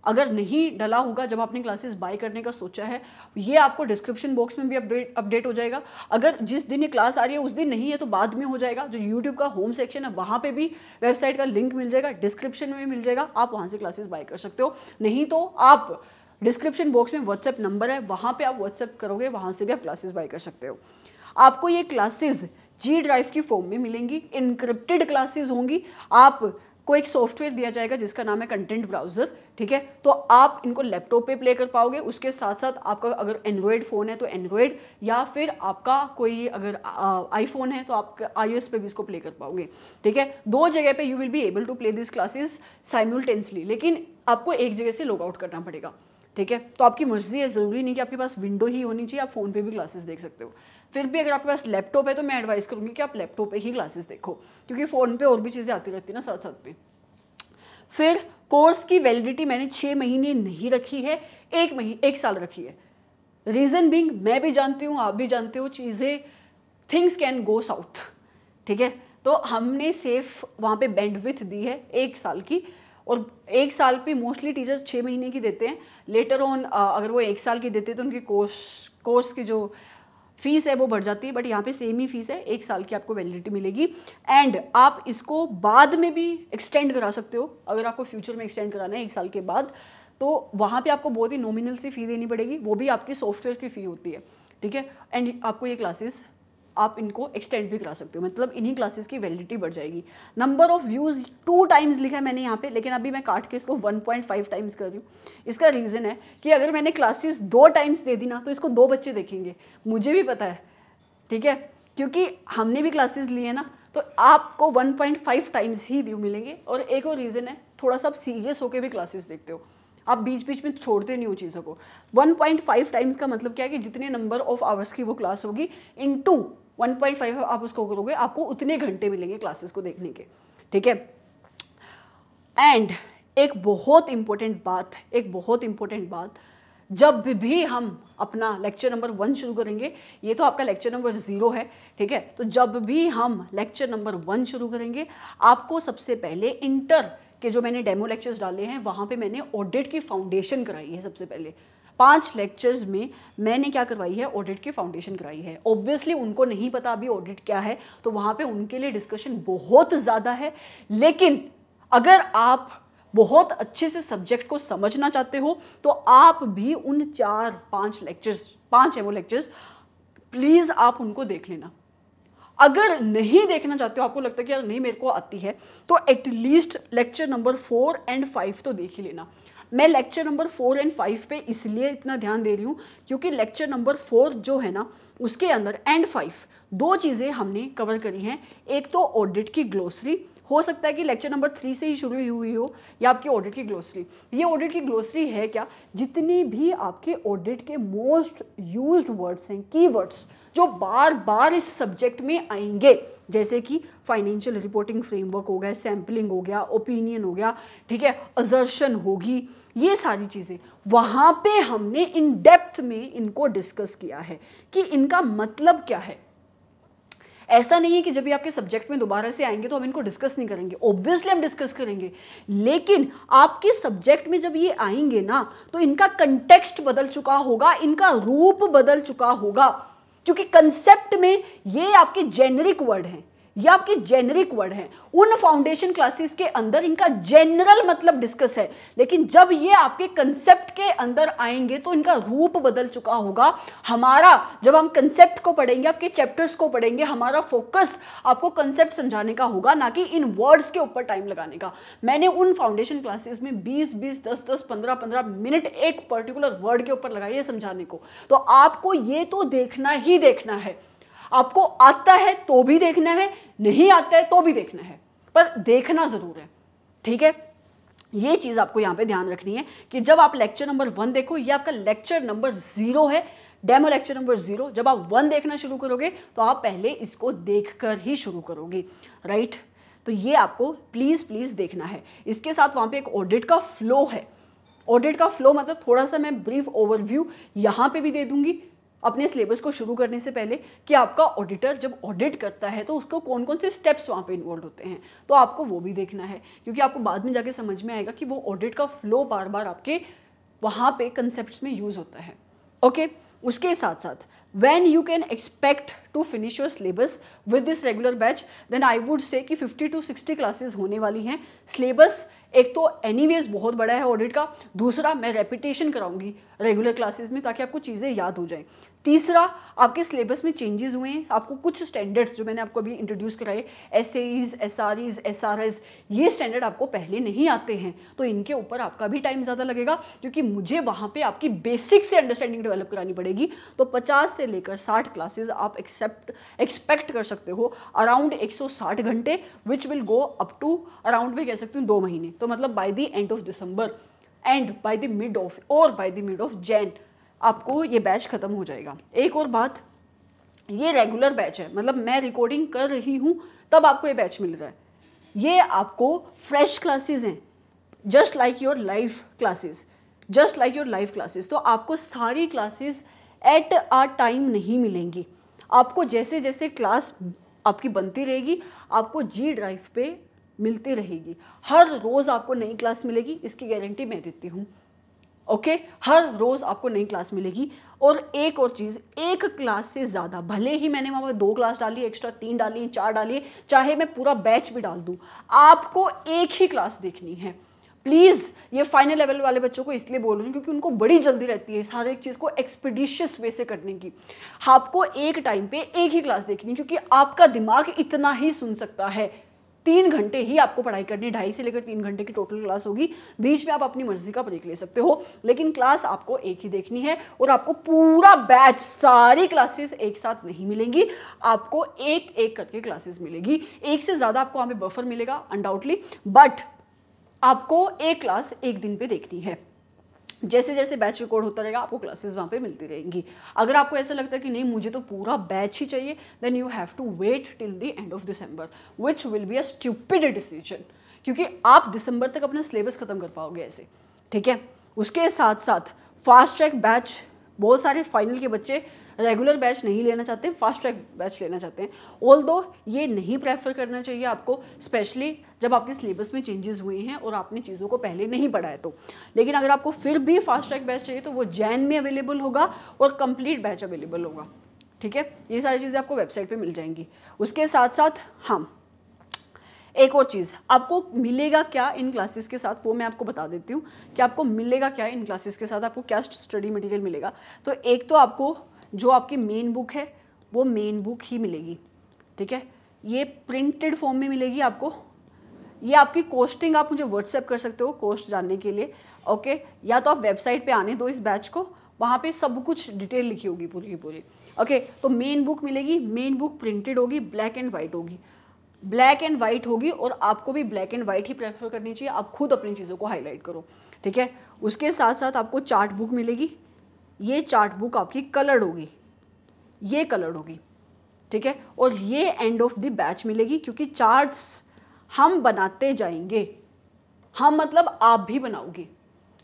अगर नहीं डला होगा जब आपने क्लासेस बाय करने का सोचा है, ये आपको डिस्क्रिप्शन बॉक्स में भी अपडेट हो जाएगा। अगर जिस दिन ये क्लास आ रही है उस दिन नहीं है तो बाद में हो जाएगा। जो यूट्यूब का होम सेक्शन है वहाँ पे भी वेबसाइट का लिंक मिल जाएगा, डिस्क्रिप्शन में मिल जाएगा, आप वहाँ से क्लासेस बाय कर सकते हो। नहीं तो आप डिस्क्रिप्शन बॉक्स में व्हाट्सएप नंबर है, वहाँ पर आप व्हाट्सएप करोगे, वहाँ से भी आप क्लासेस बाय कर सकते हो। आपको ये क्लासेस जी ड्राइव की फॉर्म में मिलेंगी, इनक्रिप्टेड क्लासेस होंगी। आपको एक सॉफ्टवेयर दिया जाएगा जिसका नाम है कंटेंट ब्राउजर, ठीक है। तो आप इनको लैपटॉप पे प्ले कर पाओगे, उसके साथ साथ आपका अगर एंड्रॉयड फ़ोन है तो एंड्रॉयड, या फिर आपका कोई अगर आईफोन है तो आप iOS पे भी इसको प्ले कर पाओगे, ठीक है। 2 जगह पे you will be able to play this classes simultaneously, लेकिन आपको एक जगह से लॉग आउट करना पड़ेगा, ठीक है। तो आपकी मर्जी है, ज़रूरी नहीं कि आपके पास विंडो ही होनी चाहिए, आप फ़ोन पे भी क्लासेस देख सकते हो। फिर भी अगर आपके पास लैपटॉप है तो मैं एडवाइस करूँगी कि आप लैपटॉप पे ही क्लासेस देखो, क्योंकि फ़ोन पे और भी चीज़ें आती रहती है ना साथ साथ में। फिर कोर्स की वैलिडिटी मैंने 6 महीने नहीं रखी है, 1 साल रखी है। रीज़न बीइंग, मैं भी जानती हूँ, आप भी जानते हो, चीज़ें थिंग्स कैन गो साउथ, ठीक है। तो हमने सेफ वहाँ पे बैंडविड्थ दी है 1 साल की, और 1 साल पे मोस्टली टीचर 6 महीने की देते हैं। लेटर ऑन अगर वो 1 साल की देते हैं तो उनकी कोर्स की जो फीस है वो बढ़ जाती है, बट यहाँ पे सेम ही फीस है, 1 साल की आपको वैलिडिटी मिलेगी। एंड आप इसको बाद में भी एक्सटेंड करा सकते हो, अगर आपको फ्यूचर में एक्सटेंड कराना है 1 साल के बाद, तो वहाँ पे आपको बहुत ही नॉमिनल सी फ़ी देनी पड़ेगी, वो भी आपकी सॉफ्टवेयर की फ़ी होती है, ठीक है। एंड आपको ये क्लासेस आप इनको एक्सटेंड भी करा सकते हो, मतलब इन्हीं क्लासेस की वैलिडिटी बढ़ जाएगी। नंबर ऑफ़ व्यूज़ 2 टाइम्स लिखा है मैंने यहाँ पे, लेकिन अभी मैं काट के इसको 1.5 टाइम्स कर रही हूँ। इसका रीज़न है कि अगर मैंने क्लासेस 2 टाइम्स दे दी ना तो इसको 2 बच्चे देखेंगे, मुझे भी पता है, ठीक है, क्योंकि हमने भी क्लासेस ली है ना, तो आपको 1.5 टाइम्स ही व्यू मिलेंगे। और एक और रीज़न है, थोड़ा सा आप सीरियस होकर भी क्लासेस देखते हो, आप बीच बीच में छोड़ते नहीं हो चीज़ों को। 1.5 टाइम्स का मतलब क्या है कि जितने नंबर ऑफ आवर्स की वो क्लास होगी इनटू 1.5 आप उसको करोगे, आपको उतने घंटे मिलेंगे क्लासेस को देखने के, ठीक है। एंड एक बहुत इंपॉर्टेंट बात, जब भी हम अपना लेक्चर नंबर 1 शुरू करेंगे, ये तो आपका लेक्चर नंबर 0 है, ठीक है। तो जब भी हम लेक्चर नंबर 1 शुरू करेंगे, आपको सबसे पहले इंटर के जो मैंने डेमो लेक्चर्स डाले हैं वहाँ पे मैंने ऑडिट की फाउंडेशन कराई है। सबसे पहले 5 लेक्चर्स में मैंने क्या करवाई है, ऑडिट की फाउंडेशन कराई है। ऑब्वियसली उनको नहीं पता अभी ऑडिट क्या है, तो वहाँ पे उनके लिए डिस्कशन बहुत ज़्यादा है। लेकिन अगर आप बहुत अच्छे से सब्जेक्ट को समझना चाहते हो तो आप भी उन 4-5 लेक्चर्स, 5 एमओ लेक्चर्स, प्लीज़ आप उनको देख लेना। अगर नहीं देखना चाहते हो, आपको लगता है कि यार नहीं मेरे को आती है, तो एटलीस्ट लेक्चर नंबर 4 एंड 5 तो देख ही लेना। मैं लेक्चर नंबर 4 एंड 5 पे इसलिए इतना ध्यान दे रही हूँ क्योंकि लेक्चर नंबर 4 जो है ना, उसके अंदर एंड 5 2 चीज़ें हमने कवर करी हैं। एक तो ऑडिट की ग्लोसरी, हो सकता है कि लेक्चर नंबर 3 से ही शुरू हुई हो, या आपकी ऑडिट की ग्लोसरी। ये ऑडिट की ग्लोसरी है क्या, जितनी भी आपके ऑडिट के मोस्ट यूज्ड वर्ड्स हैं, कीवर्ड्स, जो बार बार इस सब्जेक्ट में आएंगे, जैसे कि फाइनेंशियल रिपोर्टिंग फ्रेमवर्क हो गया, सैम्पलिंग हो गया, ओपिनियन हो गया, ठीक है, असर्शन होगी, ये सारी चीज़ें वहाँ पे हमने इन डेप्थ में इनको डिस्कस किया है कि इनका मतलब क्या है। ऐसा नहीं है कि जब भी आपके सब्जेक्ट में दोबारा से आएंगे तो हम इनको डिस्कस नहीं करेंगे, ऑब्वियसली हम डिस्कस करेंगे, लेकिन आपके सब्जेक्ट में जब ये आएंगे ना तो इनका कंटेक्स्ट बदल चुका होगा, इनका रूप बदल चुका होगा, क्योंकि कंसेप्ट में ये आपके जेनरिक वर्ड हैं, ये आपके जेनरिक वर्ड हैं, उन फाउंडेशन क्लासेस के अंदर इनका जनरल मतलब डिस्कस है, लेकिन जब ये आपके कंसेप्ट के अंदर आएंगे तो इनका रूप बदल चुका होगा। हमारा जब हम कंसेप्ट को पढ़ेंगे, आपके चैप्टर्स को पढ़ेंगे, हमारा फोकस आपको कंसेप्ट समझाने का होगा, ना कि इन वर्ड्स के ऊपर टाइम लगाने का। मैंने उन फाउंडेशन क्लासेस में 20-20, 10-10, 15-15 मिनट एक पर्टिकुलर वर्ड के ऊपर लगाई है समझाने को, तो आपको ये तो देखना ही देखना है। आपको आता है तो भी देखना है, नहीं आता है तो भी देखना है, पर देखना जरूर है, ठीक है। ये चीज आपको यहां पे ध्यान रखनी है कि जब आप लेक्चर नंबर 1 देखो, ये आपका लेक्चर नंबर 0 है, डेमो लेक्चर नंबर 0। जब आप 1 देखना शुरू करोगे तो आप पहले इसको देखकर ही शुरू करोगे, राइट। तो ये आपको प्लीज प्लीज देखना है। इसके साथ वहां पे एक ऑडिट का फ्लो है। ऑडिट का फ्लो मतलब थोड़ा सा मैं ब्रीफ ओवरव्यू यहां पे भी दे दूंगी अपने सिलेबस को शुरू करने से पहले, कि आपका ऑडिटर जब ऑडिट करता है तो उसको कौन कौन से स्टेप्स वहाँ पे इन्वॉल्व होते हैं, तो आपको वो भी देखना है, क्योंकि आपको बाद में जाके समझ में आएगा कि वो ऑडिट का फ्लो बार बार आपके वहाँ पे कंसेप्ट्स में यूज होता है, ओके। उसके साथ साथ when you can expect to finish your syllabus with this regular batch, then I would say कि 50 to 60 क्लासेस होने वाली हैं। सिलेबस एक तो एनीवेज बहुत बड़ा है ऑडिट का, दूसरा मैं रेपिटेशन कराऊंगी रेगुलर क्लासेस में ताकि आपको चीज़ें याद हो जाएं, तीसरा आपके सिलेबस में चेंजेस हुए हैं, आपको कुछ स्टैंडर्ड्स जो मैंने आपको अभी इंट्रोड्यूस कराए, एसएईज, एसआरईज, एसआरएस, ये स्टैंडर्ड आपको पहले नहीं आते हैं, तो इनके ऊपर आपका भी टाइम ज़्यादा लगेगा, क्योंकि मुझे वहाँ पे आपकी बेसिक से अंडरस्टैंडिंग डेवलप करानी पड़ेगी। तो 50 से लेकर 60 क्लासेज आप एक्सपेक्ट कर सकते हो, अराउंड 160 घंटे, which will go up to around में कह सकती हूँ 2 महीने, तो मतलब by the end of December and by the mid of Jan आपको ये बैच खत्म हो जाएगा। एक और बात, ये रेगुलर बैच है, मतलब मैं रिकॉर्डिंग कर रही हूँ तब आपको ये बैच मिल रहा है, ये आपको फ्रेश क्लासेस हैं, just like your live classes, तो आपको सारी क्लासेस एट अ टाइम नहीं मिलेंगी, आपको जैसे जैसे क्लास आपकी बनती रहेगी आपको जी ड्राइव पे मिलती रहेगी, हर रोज आपको नई क्लास मिलेगी, इसकी गारंटी मैं देती हूँ, ओके। हर रोज आपको नई क्लास मिलेगी। और एक और चीज, एक क्लास से ज्यादा, भले ही मैंने वहां पर 2 क्लास डाली, एक्स्ट्रा 3 डाली, 4 डाली, चाहे मैं पूरा बैच भी डाल दूं, आपको एक ही क्लास देखनी है। प्लीज, ये फाइनल लेवल वाले बच्चों को इसलिए बोल रही हूँ क्योंकि उनको बड़ी जल्दी रहती है हर एक चीज को एक्सपीडिशियस वे से करने की। आपको एक टाइम पे एक ही क्लास देखनी, क्योंकि आपका दिमाग इतना ही सुन सकता है, 3 घंटे ही आपको पढ़ाई करनी, 2.5 से लेकर 3 घंटे की टोटल क्लास होगी, बीच में आप अपनी मर्जी का ब्रेक ले सकते हो, लेकिन क्लास आपको एक ही देखनी है। और आपको पूरा बैच, सारी क्लासेस एक साथ नहीं मिलेंगी, आपको एक एक करके क्लासेस मिलेगी, एक से ज्यादा आपको हमें बफर मिलेगा अनडाउटली, बट आपको एक क्लास एक दिन पे देखनी है। जैसे जैसे बैच रिकॉर्ड होता रहेगा आपको क्लासेस वहाँ पे मिलती रहेंगी। अगर आपको ऐसा लगता है कि नहीं मुझे तो पूरा बैच ही चाहिए, then you have to wait till the end of December, which will be a stupid decision, क्योंकि आप दिसंबर तक अपना सिलेबस खत्म कर पाओगे ऐसे, ठीक है। उसके साथ साथ फास्ट ट्रैक बैच, बहुत सारे फाइनल के बच्चे रेगुलर बैच नहीं लेना चाहते, फास्ट ट्रैक बैच लेना चाहते हैं, ऑल्दो ये नहीं प्रेफर करना चाहिए आपको, स्पेशली जब आपके सिलेबस में चेंजेस हुए हैं और आपने चीज़ों को पहले नहीं पढ़ा है तो। लेकिन अगर आपको फिर भी फास्ट ट्रैक बैच चाहिए तो वो जैन में अवेलेबल होगा और कंप्लीट बैच अवेलेबल होगा, ठीक है। ये सारी चीज़ें आपको वेबसाइट पे मिल जाएंगी। उसके साथ साथ हाँ, एक और चीज़ आपको मिलेगा क्या इन क्लासेस के साथ, वो मैं आपको बता देती हूँ कि आपको मिलेगा क्या इन क्लासेस के साथ, आपको क्या स्टडी मटेरियल मिलेगा। तो एक तो आपको जो आपकी मेन बुक है वो मेन बुक ही मिलेगी, ठीक है, ये प्रिंटेड फॉर्म में मिलेगी आपको। ये आपकी कॉस्टिंग आप मुझे व्हाट्सएप कर सकते हो कॉस्ट जानने के लिए, ओके, या तो आप वेबसाइट पे आने दो इस बैच को, वहाँ पे सब कुछ डिटेल लिखी होगी पूरी की पूरी, ओके। तो मेन बुक मिलेगी, मेन बुक प्रिंटेड होगी, ब्लैक एंड वाइट होगी, ब्लैक एंड वाइट होगी, और आपको भी black and white he prefer करनी चाहिए, आप खुद अपनी चीज़ों को हाईलाइट करो, ठीक है। उसके साथ साथ आपको चार्ट बुक मिलेगी, ये चार्ट बुक आपकी कलर्ड होगी, ये कलर्ड होगी, ठीक है। और ये एंड ऑफ द बैच मिलेगी, क्योंकि चार्ट्स हम बनाते जाएंगे। हम मतलब आप भी बनाओगे।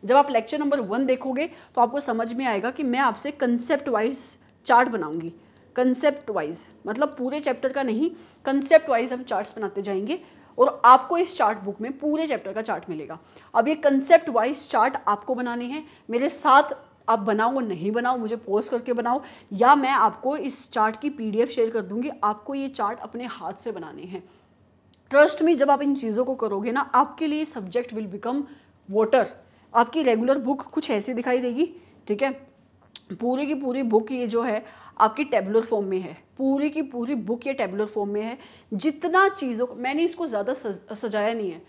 जब आप लेक्चर नंबर 1 देखोगे तो आपको समझ में आएगा कि मैं आपसे कंसेप्ट वाइज चार्ट बनाऊंगी। कंसेप्ट वाइज मतलब पूरे चैप्टर का नहीं, कंसेप्ट वाइज हम चार्ट्स बनाते जाएंगे और आपको इस चार्ट बुक में पूरे चैप्टर का चार्ट मिलेगा। अब ये कंसेप्ट वाइज चार्ट आपको बनाने हैं, मेरे साथ आप बनाओ नहीं बनाओ, मुझे पोस्ट करके बनाओ, या मैं आपको इस चार्ट की PDF शेयर कर दूंगी। आपको ये चार्ट अपने हाथ से बनाने हैं। ट्रस्ट में, जब आप इन चीज़ों को करोगे ना, आपके लिए सब्जेक्ट विल बिकम वाटर। आपकी रेगुलर बुक कुछ ऐसी दिखाई देगी, ठीक है। पूरी की पूरी बुक ये जो है आपकी टेबुलर फॉर्म में है, पूरी की पूरी बुक ये टेबुलर फॉर्म में है। जितना चीज़ों, मैंने इसको ज़्यादा सजाया नहीं है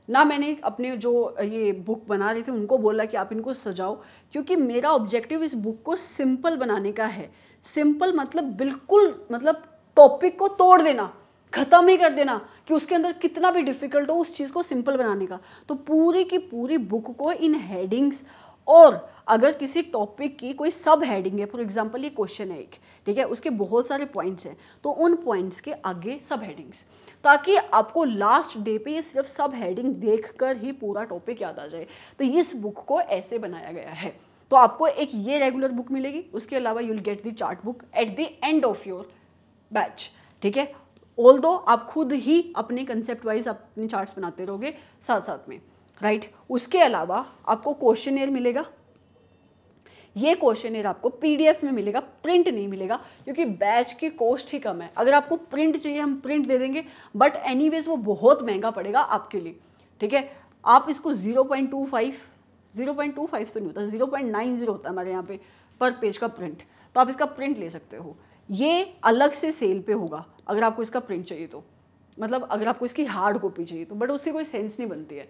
ना, मैंने अपने जो ये बुक बना रहे थे उनको बोला कि आप इनको सजाओ, क्योंकि मेरा ऑब्जेक्टिव इस बुक को सिंपल बनाने का है। सिंपल मतलब बिल्कुल, मतलब टॉपिक को तोड़ देना, ख़त्म ही कर देना, कि उसके अंदर कितना भी डिफिकल्ट हो उस चीज़ को सिंपल बनाने का। तो पूरी की पूरी बुक को इन हेडिंग्स, और अगर किसी टॉपिक की कोई सब हेडिंग है, फॉर एग्जांपल ये क्वेश्चन है एक, ठीक है, उसके बहुत सारे पॉइंट्स हैं, तो उन पॉइंट्स के आगे सब हेडिंग्स, ताकि आपको लास्ट डे पे ये सिर्फ सब हेडिंग देखकर ही पूरा टॉपिक याद आ जाए। तो इस बुक को ऐसे बनाया गया है। तो आपको एक ये रेगुलर बुक मिलेगी, उसके अलावा you will get the chart book at the end of your batch, ठीक है। ऑल्दो आप खुद ही अपने कंसेप्ट वाइज अपने चार्ट्स बनाते रहोगे साथ साथ में, राइट। उसके अलावा आपको क्वेश्चनेयर मिलेगा। ये क्वेश्चनेयर आपको PDF में मिलेगा, प्रिंट नहीं मिलेगा, क्योंकि बैच की कॉस्ट ही कम है। अगर आपको प्रिंट चाहिए हम प्रिंट दे देंगे, बट एनीवेज वो बहुत महंगा पड़ेगा आपके लिए, ठीक है। आप इसको 0.25 तो नहीं होता, 0.90 होता है हमारे यहाँ पे पर पेज का प्रिंट, तो आप इसका प्रिंट ले सकते हो। ये अलग से सेल पे होगा अगर आपको इसका प्रिंट चाहिए तो, मतलब अगर आपको इसकी हार्ड कॉपी चाहिए तो, बट उसकी कोई सेंस नहीं बनती है,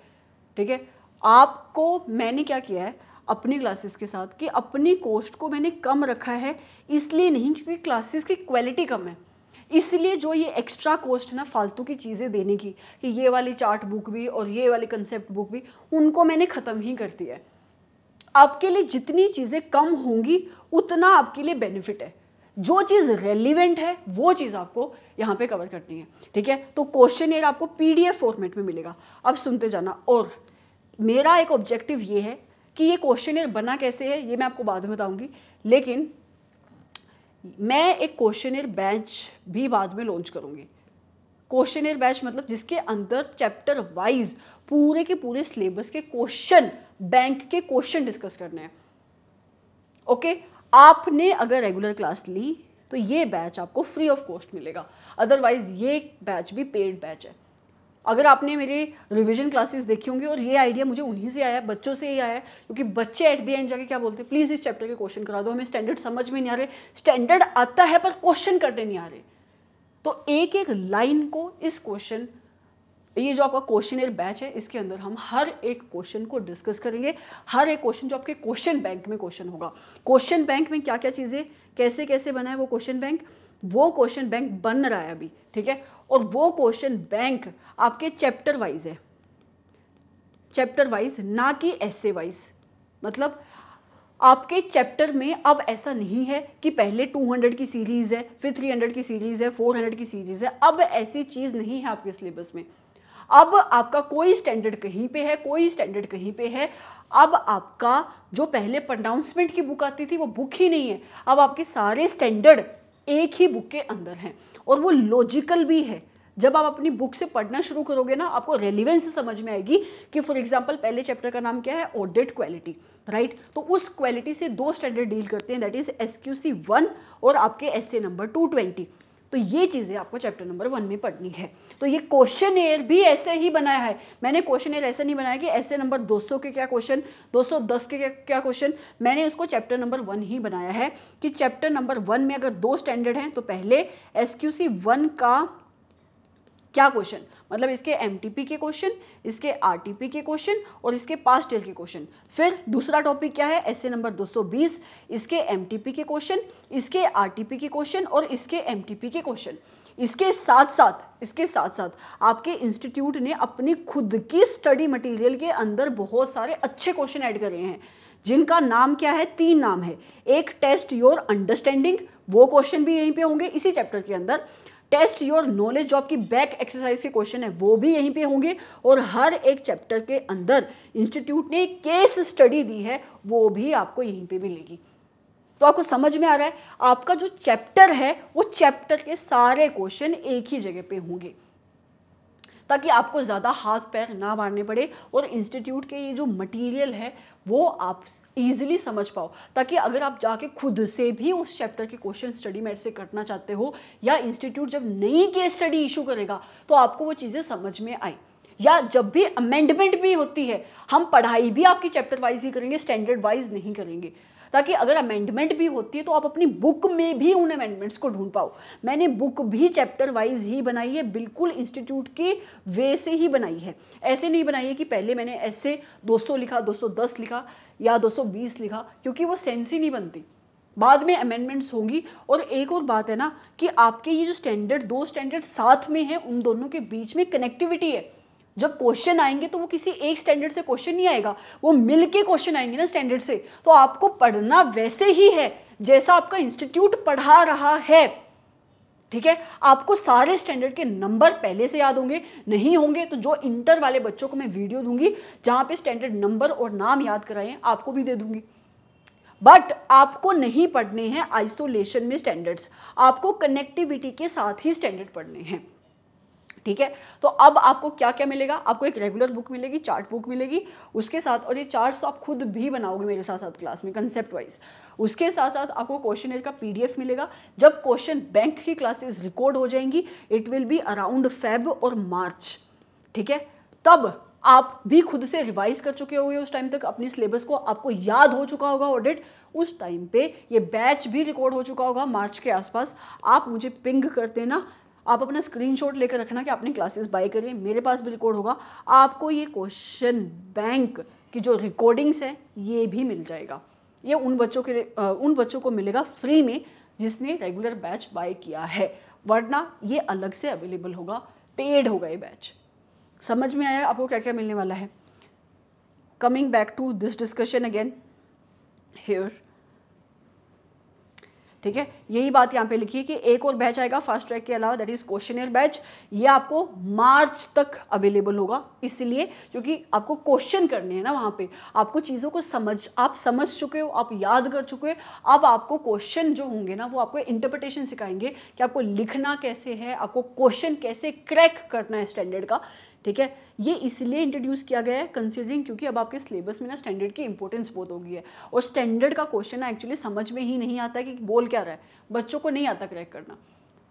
ठीक है। आपको मैंने क्या किया है अपनी क्लासेस के साथ, कि अपनी कॉस्ट को मैंने कम रखा है, इसलिए नहीं क्योंकि क्लासेस की क्वालिटी कम है, इसलिए जो ये एक्स्ट्रा कॉस्ट है ना फालतू की चीज़ें देने की, कि ये वाली चार्ट बुक भी और ये वाली कंसेप्ट बुक भी, उनको मैंने ख़त्म ही कर दिया है। आपके लिए जितनी चीज़ें कम होंगी उतना आपके लिए बेनिफिट है। जो चीज़ रेलिवेंट है वो चीज़ आपको यहाँ पे कवर करनी है, ठीक है। तो क्वेश्चन आपको PDF फॉर्मेट में मिलेगा। अब सुनते जाना। और मेरा एक ऑब्जेक्टिव ये है कि ये क्वेश्चनेयर बना कैसे है ये मैं आपको बाद में बताऊंगी, लेकिन मैं एक क्वेश्चनेयर बैच भी बाद में लॉन्च करूंगी। क्वेश्चनेयर बैच मतलब जिसके अंदर चैप्टर वाइज पूरे के पूरे सिलेबस के क्वेश्चन, बैंक के क्वेश्चन डिस्कस करने हैं। ओके, आपने अगर रेगुलर क्लास ली तो ये बैच आपको फ्री ऑफ कॉस्ट मिलेगा, अदरवाइज ये बैच भी पेड बैच है। अगर आपने मेरे रिवीजन क्लासेस देखी होंगी, और ये आइडिया मुझे उन्हीं से आया है, बच्चों से ही आया है, क्योंकि बच्चे एट द एंड जाके क्या बोलते हैं, प्लीज़ इस चैप्टर के क्वेश्चन करा दो, हमें स्टैंडर्ड समझ में नहीं आ रहे, स्टैंडर्ड आता है पर क्वेश्चन करने नहीं आ रहे। तो एक एक लाइन को इस क्वेश्चन, ये जो आपका क्वेश्चनेयर बैच है इसके अंदर हम हर एक क्वेश्चन को डिस्कस करेंगे। हर एक क्वेश्चन जो आपके क्वेश्चन बैंक में क्वेश्चन होगा, क्वेश्चन बैंक में क्या क्या चीज़ें कैसे कैसे बना है वो क्वेश्चन बैंक, वो क्वेश्चन बैंक बन रहा है अभी, ठीक है। और वो क्वेश्चन बैंक आपके चैप्टर वाइज है, चैप्टर वाइज ना कि ऐसे वाइज। मतलब आपके चैप्टर में अब ऐसा नहीं है कि पहले 200 की सीरीज़ है, फिर 300 की सीरीज़ है, 400 की सीरीज़ है। अब ऐसी चीज़ नहीं है आपके सिलेबस में। अब आपका कोई स्टैंडर्ड कहीं पे है, कोई स्टैंडर्ड कहीं पे है। अब आपका जो पहले प्रोनाउंसमेंट की बुक आती थी वो बुक ही नहीं है, अब आपके सारे स्टैंडर्ड एक ही बुक के अंदर हैं, और वो लॉजिकल भी है। जब आप अपनी बुक से पढ़ना शुरू करोगे ना, आपको रेलिवेंस समझ में आएगी कि फॉर एग्जांपल पहले चैप्टर का नाम क्या है, ऑडिट क्वालिटी, राइट। तो उस क्वालिटी से 2 स्टैंडर्ड डील करते हैं, दैट इज SQC 1 और आपके एसए नंबर 220। तो ये चीज़ें आपको चैप्टर नंबर 1 में पढ़नी है। तो ये क्वेश्चनेयर भी ऐसे ही बनाया है, मैंने क्वेश्चनेयर ऐसे नहीं बनाया कि ऐसे नंबर 200 के क्या क्वेश्चन, 210 के क्या क्वेश्चन। मैंने उसको चैप्टर नंबर 1 ही बनाया है कि चैप्टर नंबर 1 में अगर 2 स्टैंडर्ड हैं तो पहले SQC 1 का क्या क्वेश्चन, मतलब इसके MTP के क्वेश्चन, इसके RTP के क्वेश्चन और इसके पास्ट ईयर के क्वेश्चन। फिर दूसरा टॉपिक क्या है, एसए नंबर 220, इसके MTP के क्वेश्चन, इसके RTP के क्वेश्चन और इसके MTP के क्वेश्चन। इसके साथ साथ आपके इंस्टीट्यूट ने अपनी खुद की स्टडी मटेरियल के अंदर बहुत सारे अच्छे क्वेश्चन ऐड करे हैं, जिनका नाम क्या है, 3 नाम है। एक टेस्ट योर अंडरस्टैंडिंग, वो क्वेश्चन भी यहीं पे होंगे इसी चैप्टर के अंदर। टेस्ट योर नॉलेज, जो आपकी बैक एक्सरसाइज के क्वेश्चन है वो भी यहीं पे होंगे। और हर एक चैप्टर के अंदर इंस्टीट्यूट ने केस स्टडी दी है, वो भी आपको यहीं पे मिलेगी। तो आपको समझ में आ रहा है, आपका जो चैप्टर है वो चैप्टर के सारे क्वेश्चन एक ही जगह पे होंगे, ताकि आपको ज़्यादा हाथ पैर ना मारने पड़े और इंस्टीट्यूट के ये जो मटेरियल है वो आप इजीली समझ पाओ, ताकि अगर आप जाके खुद से भी उस चैप्टर के क्वेश्चन स्टडी मेट से करना चाहते हो, या इंस्टीट्यूट जब नई केस स्टडी इशू करेगा तो आपको वो चीज़ें समझ में आए। या जब भी अमेंडमेंट भी होती है, हम पढ़ाई भी आपकी चैप्टर वाइज ही करेंगे, स्टैंडर्ड वाइज नहीं करेंगे, ताकि अगर अमेंडमेंट भी होती है तो आप अपनी बुक में भी उन अमेंडमेंट्स को ढूंढ पाओ। मैंने बुक भी चैप्टर वाइज ही बनाई है, बिल्कुल इंस्टीट्यूट के वे से ही बनाई है। ऐसे नहीं बनाई है कि पहले मैंने ऐसे 200 लिखा, 210 लिखा या 220 लिखा, क्योंकि वो सेंस ही नहीं बनती। बाद में अमेंडमेंट्स होंगी। और एक और बात है ना कि आपके ये जो स्टैंडर्ड, 2 स्टैंडर्ड साथ में है, उन दोनों के बीच में कनेक्टिविटी है। जब क्वेश्चन आएंगे तो वो किसी एक स्टैंडर्ड से क्वेश्चन नहीं आएगा, वो मिलके क्वेश्चन आएंगे ना स्टैंडर्ड से। तो आपको पढ़ना वैसे ही है जैसा आपका इंस्टीट्यूट पढ़ा रहा है, ठीक है। आपको सारे स्टैंडर्ड के नंबर पहले से याद होंगे, नहीं होंगे तो जो इंटर वाले बच्चों को मैं वीडियो दूंगी जहां पे स्टैंडर्ड नंबर और नाम याद कराए आपको भी दे दूंगी। बट आपको नहीं पढ़ने हैं आइसोलेशन में स्टैंडर्ड्स, आपको कनेक्टिविटी के साथ ही स्टैंडर्ड पढ़ने हैं, ठीक है। तो अब आपको क्या क्या मिलेगा, आपको एक रेगुलर बुक मिलेगी, चार्ट बुक मिलेगी उसके साथ, और ये चार्ट्स तो आप खुद भी बनाओगे मेरे साथ साथ क्लास में कंसेप्ट वाइज। उसके साथ साथ आपको क्वेश्चनर का पीडीएफ मिलेगा। जब क्वेश्चन बैंक की क्लासेस रिकॉर्ड हो जाएंगी, it will be around Feb और मार्च, ठीक है, तब आप भी खुद से रिवाइज कर चुके होंगे उस टाइम तक अपनी सिलेबस को, आपको याद हो चुका होगा ऑडिट, उस टाइम पे ये बैच भी रिकॉर्ड हो चुका होगा मार्च के आसपास। आप मुझे पिंग कर देना, आप अपना स्क्रीनशॉट लेकर रखना कि आपने क्लासेस बाय करिए, मेरे पास भी रिकॉर्ड होगा। आपको ये क्वेश्चन बैंक की जो रिकॉर्डिंग्स है ये भी मिल जाएगा। ये उन बच्चों को मिलेगा फ्री में जिसने रेगुलर बैच बाय किया है, वरना ये अलग से अवेलेबल होगा, पेड होगा ये बैच। समझ में आया आपको क्या क्या मिलने वाला है? Coming back to this discussion again here, ठीक है। यही बात यहाँ पे लिखी है कि एक और बैच आएगा फास्ट ट्रैक के अलावा, दैट इज क्वेश्चनर बैच। ये आपको मार्च तक अवेलेबल होगा, इसलिए क्योंकि आपको क्वेश्चन करने हैं ना वहाँ पे, आपको चीज़ों को आप समझ चुके हो, आप याद कर चुके हो। अब आपको क्वेश्चन जो होंगे ना वो आपको इंटरप्रिटेशन सिखाएंगे कि आपको लिखना कैसे है, आपको क्वेश्चन कैसे क्रैक करना है स्टैंडर्ड का, ठीक है। ये इसलिए इंट्रोड्यूस किया गया है कंसीडरिंग क्योंकि अब आपके सिलेबस में ना स्टैंडर्ड की इंपॉर्टेंस बहुत हो गई है, और स्टैंडर्ड का क्वेश्चन ना एक्चुअली समझ में ही नहीं आता है कि बोल क्या रहा है, बच्चों को नहीं आता क्रैक करना,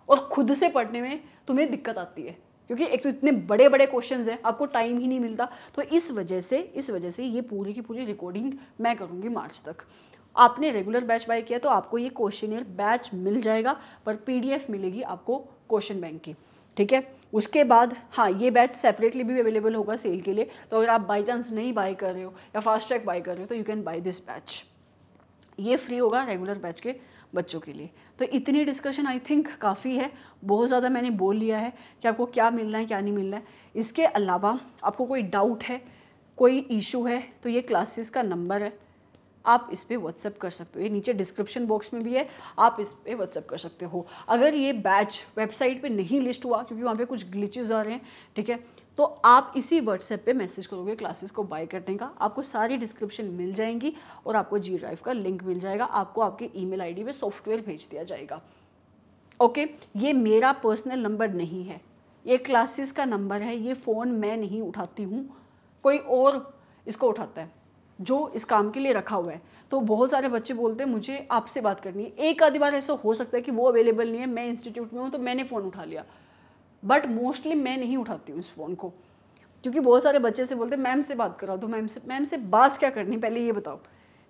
और खुद से पढ़ने में तुम्हें दिक्कत आती है क्योंकि एक तो इतने बड़े बड़े क्वेश्चंस हैं, आपको टाइम ही नहीं मिलता। तो इस वजह से ये पूरी की पूरी रिकॉर्डिंग मैं करूँगी मार्च तक। आपने रेगुलर बैच बाय किया तो आपको ये क्वेश्चनर बैच मिल जाएगा, पर पीडीएफ मिलेगी आपको क्वेश्चन बैंक की, ठीक है। उसके बाद हाँ, ये बैच सेपरेटली भी अवेलेबल होगा सेल के लिए, तो अगर आप बाई चांस नहीं बाय कर रहे हो या फास्ट ट्रैक बाय कर रहे हो तो you can by this batch. ये फ्री होगा रेगुलर बैच के बच्चों के लिए। तो इतनी डिस्कशन आई थिंक काफ़ी है, बहुत ज़्यादा मैंने बोल लिया है कि आपको क्या मिलना है क्या नहीं मिलना है। इसके अलावा आपको कोई डाउट है, कोई इशू है, तो ये क्लासेस का नंबर है, आप इस पर व्हाट्सएप कर सकते हो, ये नीचे डिस्क्रिप्शन बॉक्स में भी है, आप इस पर व्हाट्सएप कर सकते हो। अगर ये बैच वेबसाइट पे नहीं लिस्ट हुआ क्योंकि वहाँ पे कुछ ग्लिचेस आ रहे हैं, ठीक है, तो आप इसी व्हाट्सएप पे मैसेज करोगे क्लासेस को बाय करने का, आपको सारी डिस्क्रिप्शन मिल जाएंगी और आपको जी ड्राइव का लिंक मिल जाएगा, आपको आपके ईमेल आईडी पे सॉफ्टवेयर भेज दिया जाएगा। ओके, ये मेरा पर्सनल नंबर नहीं है, ये क्लासेस का नंबर है, ये फ़ोन मैं नहीं उठाती हूँ, कोई और इसको उठाता है जो इस काम के लिए रखा हुआ है। तो बहुत सारे बच्चे बोलते हैं मुझे आपसे बात करनी है, एक आधी बार ऐसा हो सकता है कि वो अवेलेबल नहीं है, मैं इंस्टीट्यूट में हूँ तो मैंने फ़ोन उठा लिया, बट मोस्टली मैं नहीं उठाती हूँ इस फ़ोन को, क्योंकि बहुत सारे बच्चे से बोलते हैं मैम से बात कराओ, तो मैम से बात क्या करनी पहले ये बताओ,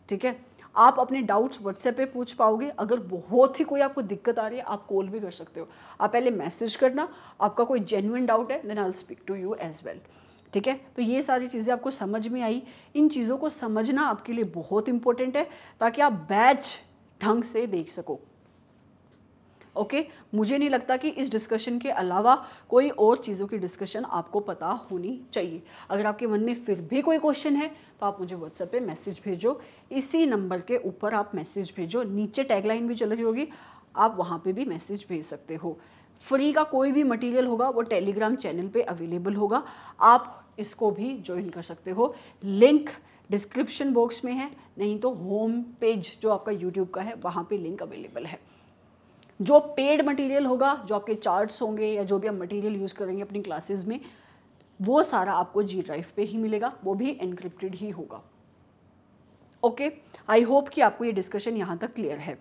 ठीक है। आप अपने डाउट्स व्हाट्सएप पे पूछ पाओगे, अगर बहुत ही कोई आपको दिक्कत आ रही है आप कॉल भी कर सकते हो, आप पहले मैसेज करना, आपका कोई जेन्युइन डाउट है then I will speak to you as well, ठीक है। तो ये सारी चीज़ें आपको समझ में आई, इन चीज़ों को समझना आपके लिए बहुत इंपॉर्टेंट है ताकि आप बैच ढंग से देख सको। ओके मुझे नहीं लगता कि इस डिस्कशन के अलावा कोई और चीज़ों की डिस्कशन आपको पता होनी चाहिए। अगर आपके मन में फिर भी कोई क्वेश्चन है तो आप मुझे व्हाट्सएप पे मैसेज भेजो, इसी नंबर के ऊपर आप मैसेज भेजो, नीचे टैगलाइन भी चल रही होगी, आप वहाँ पे भी मैसेज भेज सकते हो। फ्री का कोई भी मटेरियल होगा वो टेलीग्राम चैनल पे अवेलेबल होगा, आप इसको भी ज्वाइन कर सकते हो। लिंक डिस्क्रिप्शन बॉक्स में है, नहीं तो होम पेज जो आपका यूट्यूब का है वहाँ पे लिंक अवेलेबल है। जो पेड मटेरियल होगा, जो आपके चार्ट्स होंगे या जो भी हम मटेरियल यूज़ करेंगे अपनी क्लासेस में, वो सारा आपको जी ड्राइव पे ही मिलेगा, वो भी एनक्रिप्टेड ही होगा। ओके, आई होप कि आपको ये डिस्कशन यहाँ तक क्लियर है।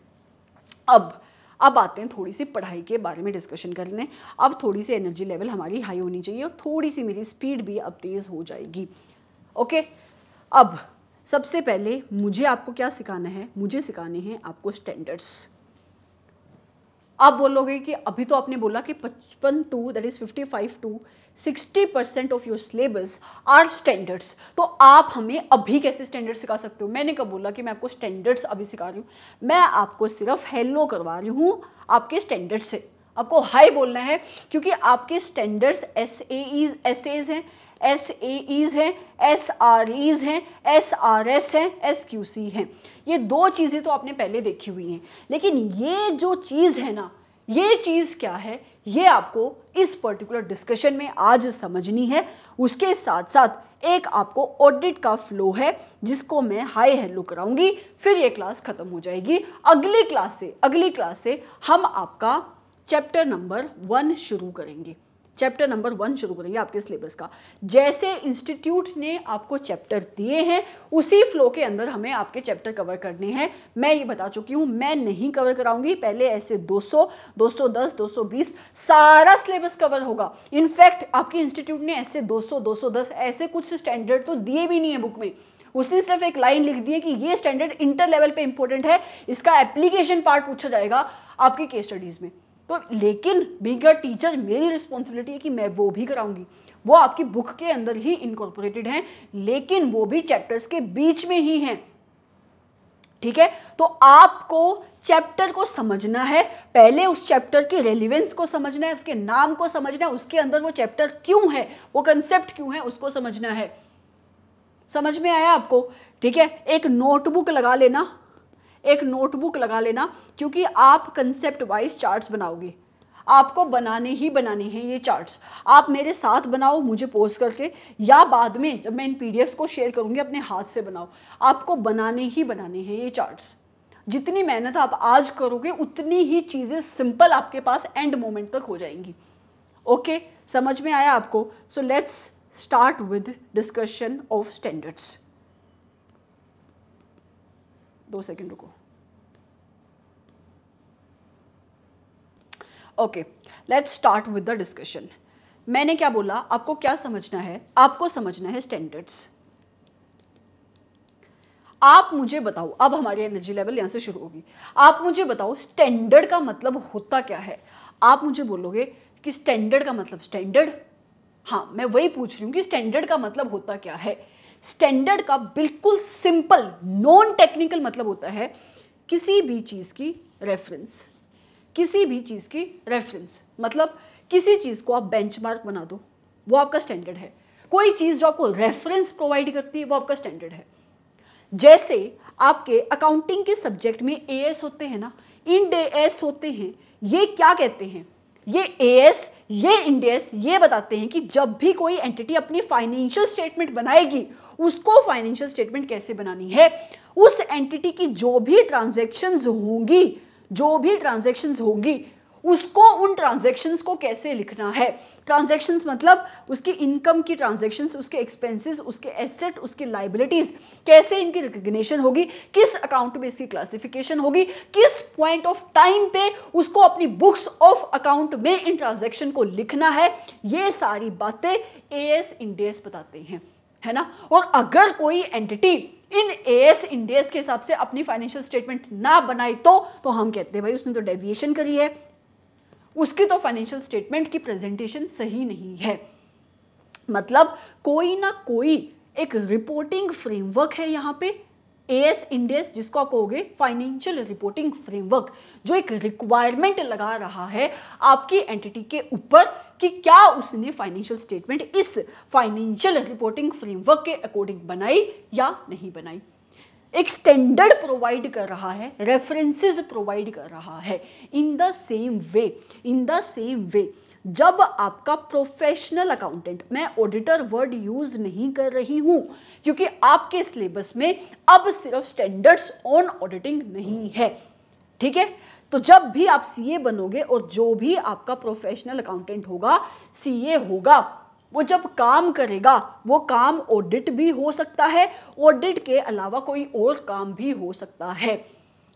अब आते हैं थोड़ी सी पढ़ाई के बारे में डिस्कशन करने। अब थोड़ी सी एनर्जी लेवल हमारी हाई होनी चाहिए और थोड़ी सी मेरी स्पीड भी अब तेज़ हो जाएगी। ओके, अब सबसे पहले मुझे आपको क्या सिखाना है, मुझे सिखाने हैं आपको स्टैंडर्ड्स। आप बोलोगे कि अभी तो आपने बोला कि 55 to that is 55 to 60% of your syllabus are standards, तो आप हमें अभी कैसे स्टैंडर्ड्स सिखा सकते हो? मैंने कब बोला कि मैं आपको स्टैंडर्ड्स अभी सिखा रही हूँ? मैं आपको सिर्फ हेलो करवा रही हूँ आपके स्टैंडर्ड से। आपको हाई बोलना है क्योंकि आपके स्टैंडर्ड्स एसएज हैं, SAEs हैं, SREs हैं, SRS हैं, SQC हैं। ये दो चीज़ें तो आपने पहले देखी हुई हैं, लेकिन ये जो चीज़ है ना, ये चीज़ क्या है, ये आपको इस पर्टिकुलर डिस्कशन में आज समझनी है। उसके साथ साथ एक आपको ऑडिट का फ्लो है जिसको मैं हाई हेलो कराऊंगी, फिर ये क्लास खत्म हो जाएगी। अगली क्लास से हम आपका चैप्टर नंबर 1 शुरू करेंगे। चैप्टर नंबर 1 शुरू करेंगे आपके सिलेबस का। जैसे इंस्टीट्यूट ने आपको चैप्टर दिए हैं उसी फ्लो के अंदर हमें आपके चैप्टर कवर करने हैं। मैं ये बता चुकी हूँ, मैं नहीं कवर कराऊंगी। पहले ऐसे 200, 210, 220 सारा सिलेबस कवर होगा। इनफैक्ट आपके इंस्टीट्यूट ने ऐसे 200, 210 ऐसे कुछ स्टैंडर्ड तो दिए भी नहीं है बुक में। उसने सिर्फ एक लाइन लिख दी है कि ये स्टैंडर्ड इंटर लेवल पे इंपॉर्टेंट है, इसका एप्लीकेशन पार्ट पूछा जाएगा आपकी केस स्टडीज में। तो लेकिन बीइंग अ टीचर मेरी रिस्पॉन्सिबिलिटी है कि मैं वो भी कराऊंगी। वो आपकी बुक के अंदर ही इनकॉर्पोरेटेड हैं, लेकिन वो भी चैप्टर्स के बीच में ही हैं। ठीक है, तो आपको चैप्टर को समझना है, पहले उस चैप्टर की रेलिवेंस को समझना है, उसके नाम को समझना है, उसके अंदर वो चैप्टर क्यों है, वो कंसेप्ट क्यों है, उसको समझना है। समझ में आया आपको? ठीक है, एक नोटबुक लगा लेना, क्योंकि आप कंसेप्ट वाइज चार्ट्स बनाओगे। आपको बनाने ही बनाने हैं ये चार्ट्स। आप मेरे साथ बनाओ मुझे पोस्ट करके, या बाद में जब मैं इन पीडीएफ्स को शेयर करूंगी अपने हाथ से बनाओ। आपको बनाने ही बनाने हैं ये चार्ट्स। जितनी मेहनत आप आज करोगे उतनी ही चीज़ें सिंपल आपके पास एंड मोमेंट तक हो जाएंगी। ओके, समझ में आया आपको? So let's start with discussion of standards. 2 second रुको। Okay, let's start with the discussion. मैंने क्या बोला, आपको क्या समझना है? आपको समझना है स्टैंडर्ड्स। आप मुझे बताओ, अब हमारी एनर्जी लेवल यहां से शुरू होगी। आप मुझे बताओ स्टैंडर्ड का मतलब होता क्या है? आप मुझे बोलोगे कि स्टैंडर्ड का मतलब स्टैंडर्ड, हाँ मैं वही पूछ रही हूँ कि स्टैंडर्ड का मतलब होता क्या है। स्टैंडर्ड का बिल्कुल सिंपल नॉन टेक्निकल मतलब होता है किसी भी चीज़ की रेफरेंस। किसी भी चीज़ की रेफरेंस मतलब किसी चीज़ को आप बेंचमार्क बना दो, वो आपका स्टैंडर्ड है। कोई चीज़ जो आपको रेफरेंस प्रोवाइड करती है वो आपका स्टैंडर्ड है। जैसे आपके अकाउंटिंग के सब्जेक्ट में एएस होते हैं ना, इंड एस होते हैं, ये क्या कहते हैं? ये एएस, ये इंड एस ये बताते हैं कि जब भी कोई एंटिटी अपनी फाइनेंशियल स्टेटमेंट बनाएगी उसको फाइनेंशियल स्टेटमेंट कैसे बनानी है। उस एंटिटी की जो भी ट्रांजैक्शंस होंगी उसको, उन ट्रांजैक्शंस को कैसे लिखना है। ट्रांजैक्शंस मतलब उसकी इनकम की ट्रांजैक्शंस, उसके एक्सपेंसेस, उसके एसेट, उसकी लाइबिलिटीज, कैसे इनकी रिकग्निशन होगी, किस अकाउंट में इसकी क्लासिफिकेशन होगी, किस पॉइंट ऑफ टाइम पे उसको अपनी बुक्स ऑफ अकाउंट में इन ट्रांजैक्शन को लिखना है। ये सारी बातें एएस इंडेस बताते हैं, है ना। और अगर कोई एंटिटी इन एएस इंडेस के हिसाब से अपनी फाइनेंशियल स्टेटमेंट ना बनाई तो हम कहते हैं भाई उसने तो डेविएशन करी है, उसकी तो फाइनेंशियल स्टेटमेंट की प्रेजेंटेशन सही नहीं है। मतलब कोई ना कोई एक रिपोर्टिंग फ्रेमवर्क है यहाँ पे, एएस इंडेस, जिसको आप कहोगे फाइनेंशियल रिपोर्टिंग फ्रेमवर्क, जो एक रिक्वायरमेंट लगा रहा है आपकी एंटिटी के ऊपर कि क्या उसने फाइनेंशियल स्टेटमेंट इस फाइनेंशियल रिपोर्टिंग फ्रेमवर्क के अकॉर्डिंग बनाई या नहीं बनाई। एक स्टैंडर्ड प्रोवाइड कर रहा है, रेफरेंसेस प्रोवाइड कर रहा है। इन द सेम वे जब आपका प्रोफेशनल अकाउंटेंट, मैं ऑडिटर वर्ड यूज नहीं कर रही हूं क्योंकि आपके सिलेबस में अब सिर्फ स्टैंडर्ड्स ऑन ऑडिटिंग नहीं है, ठीक है। तो जब भी आप सीए बनोगे और जो भी आपका प्रोफेशनल अकाउंटेंट होगा, सीए होगा, वो जब काम करेगा वो काम ऑडिट भी हो सकता है, ऑडिट के अलावा कोई और काम भी हो सकता है।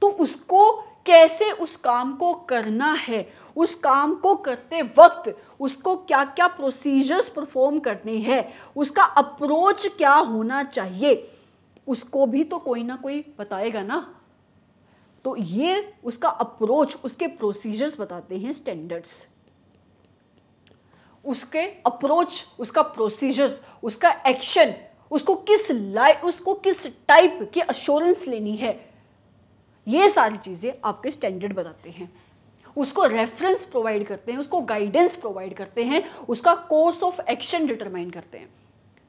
तो उसको कैसे उस काम को करना है, उस काम को करते वक्त उसको क्या क्या प्रोसीजर्स परफॉर्म करने हैं, उसका अप्रोच क्या होना चाहिए, उसको भी तो कोई ना कोई बताएगा ना। तो ये उसका अप्रोच, उसके प्रोसीजर्स बताते हैं स्टैंडर्ड्स। उसके अप्रोच, उसका प्रोसीजर्स, उसका एक्शन, उसको किस टाइप की अश्योरेंस लेनी है, ये सारी चीजें आपके स्टैंडर्ड बताते हैं। उसको रेफरेंस प्रोवाइड करते हैं, उसको गाइडेंस प्रोवाइड करते हैं, उसका कोर्स ऑफ एक्शन डिटरमाइन करते हैं,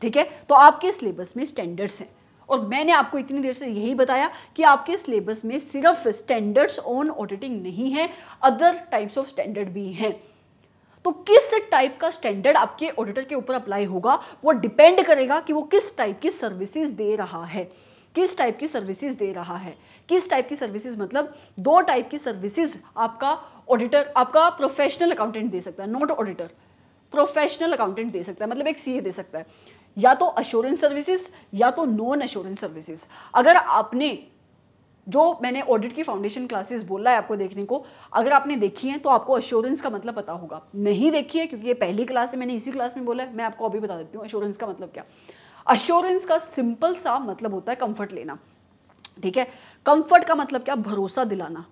ठीक है। तो आपके सिलेबस में स्टैंडर्ड्स हैं और मैंने आपको इतनी देर से यही बताया कि आपके सिलेबस में सिर्फ स्टैंडर्ड्स ऑन ऑडिटिंग नहीं है, अदर टाइप्स ऑफ स्टैंडर्ड भी हैं। तो किस टाइप का स्टैंडर्ड आपके ऑडिटर के ऊपर अप्लाई होगा वो डिपेंड करेगा कि वो किस टाइप की सर्विसेज दे रहा है, किस टाइप की सर्विसेज दे रहा है। किस टाइप की सर्विसेज मतलब दो टाइप की सर्विसेज आपका ऑडिटर, आपका प्रोफेशनल अकाउंटेंट दे सकता है, नॉट ऑडिटर, प्रोफेशनल अकाउंटेंट दे सकता है, मतलब एक सीए दे सकता है, या तो अश्योरेंस सर्विसेज या तो नॉन अश्योरेंस सर्विसेज। अगर आपने जो मैंने ऑडिट की फाउंडेशन क्लासेस बोला है आपको देखने को, अगर आपने देखी है तो आपको अश्योरेंस का मतलब पता होगा। नहीं देखी है क्योंकि ये पहली क्लास है, मैंने इसी क्लास में बोला है, मैं आपको अभी बता देती हूँ अश्योरेंस का मतलब क्या। अश्योरेंस का सिंपल सा मतलब होता है कंफर्ट लेना, ठीक है। कंफर्ट का मतलब क्या, भरोसा दिलाना।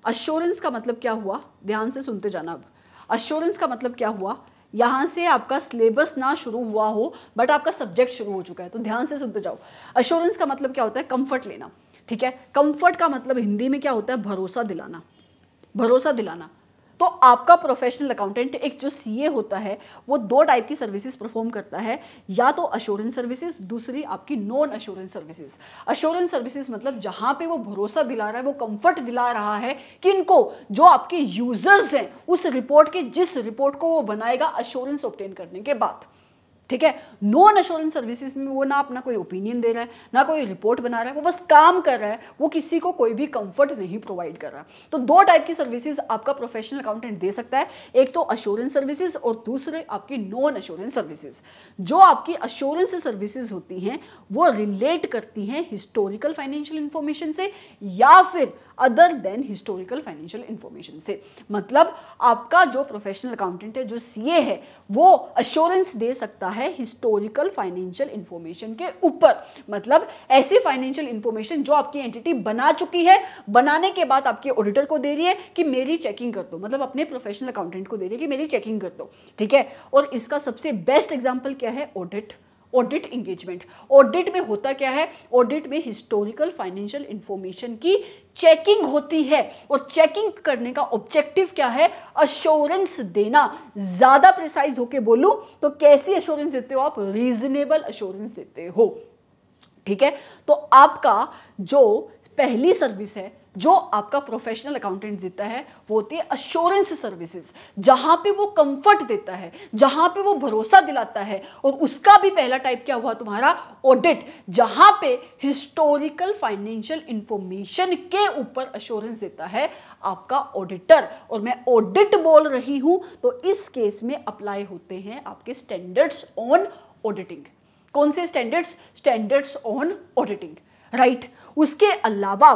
अश्योरेंस का मतलब क्या हुआ, ध्यान से सुनते जाना। अब अश्योरेंस का मतलब क्या हुआ, यहां से आपका सिलेबस ना शुरू हुआ हो बट आपका सब्जेक्ट शुरू हो चुका है, तो ध्यान से सुनते जाओ। अश्योरेंस का मतलब क्या होता है, कंफर्ट लेना, ठीक है। कंफर्ट का मतलब हिंदी में क्या होता है, भरोसा दिलाना, भरोसा दिलाना। तो आपका प्रोफेशनल अकाउंटेंट, एक जो सीए होता है, वो दो टाइप की सर्विसेज परफॉर्म करता है, या तो अश्योरेंस सर्विसेज, दूसरी आपकी non assurance services. Assurance services मतलब जहां पे वो भरोसा दिला रहा है, वो कंफर्ट दिला रहा है कि इनको, जो आपके यूजर्स हैं, उस रिपोर्ट के, जिस रिपोर्ट को वो बनाएगा अश्योरेंस ऑब्टेन करने के बाद, ठीक है। नॉन अश्योरेंस सर्विसेज में वो ना अपना कोई ओपिनियन दे रहा है, ना कोई रिपोर्ट बना रहा है, वो बस काम कर रहा है, वो किसी को कोई भी कंफर्ट नहीं प्रोवाइड कर रहा। तो दो टाइप की सर्विसेज आपका प्रोफेशनल अकाउंटेंट दे सकता है, एक तो अश्योरेंस सर्विसेज और दूसरे आपकी नॉन अश्योरेंस सर्विसेज। जो आपकी अश्योरेंस सर्विसेज होती हैं वो रिलेट करती हैं हिस्टोरिकल फाइनेंशियल इंफॉर्मेशन से या फिर other than historical financial information से। मतलब आपका जो प्रोफेशनल अकाउंटेंट है, जो सीए है, वो अश्योरेंस दे सकता है हिस्टोरिकल फाइनेंशियल इंफॉर्मेशन के ऊपर, मतलब ऐसी फाइनेंशियल इंफॉर्मेशन जो आपकी एंटिटी बना चुकी है, बनाने के बाद आपके ऑडिटर को दे रही है कि मेरी चेकिंग कर दो, मतलब अपने प्रोफेशनल अकाउंटेंट को दे रही है कि मेरी चेकिंग कर दो, ठीक है। और इसका सबसे बेस्ट एग्जांपल क्या है, ऑडिट, ऑडिट इंगेजमेंट। ऑडिट में होता क्या है, ऑडिट में हिस्टोरिकल फाइनेंशियल इंफॉर्मेशन की चेकिंग होती है और चेकिंग करने का ऑब्जेक्टिव क्या है, अश्योरेंस देना। ज्यादा प्रिसाइज होके बोलूं तो कैसी अश्योरेंस देते हो आप, रीजनेबल अश्योरेंस देते हो, ठीक है। तो आपका जो पहली सर्विस है जो आपका प्रोफेशनल अकाउंटेंट देता है वो होती है अश्योरेंस सर्विसेज, जहां पे वो कंफर्ट देता है, जहां पे वो भरोसा दिलाता है। और उसका भी पहला टाइप क्या हुआ तुम्हारा, ऑडिट, जहां पे हिस्टोरिकल फाइनेंशियल इंफॉर्मेशन के ऊपर अश्योरेंस देता है आपका ऑडिटर। और मैं ऑडिट बोल रही हूं तो इस केस में अप्लाई होते हैं आपके स्टैंडर्ड्स ऑन ऑडिटिंग। कौन से standards, standards on auditing, right. उसके अलावा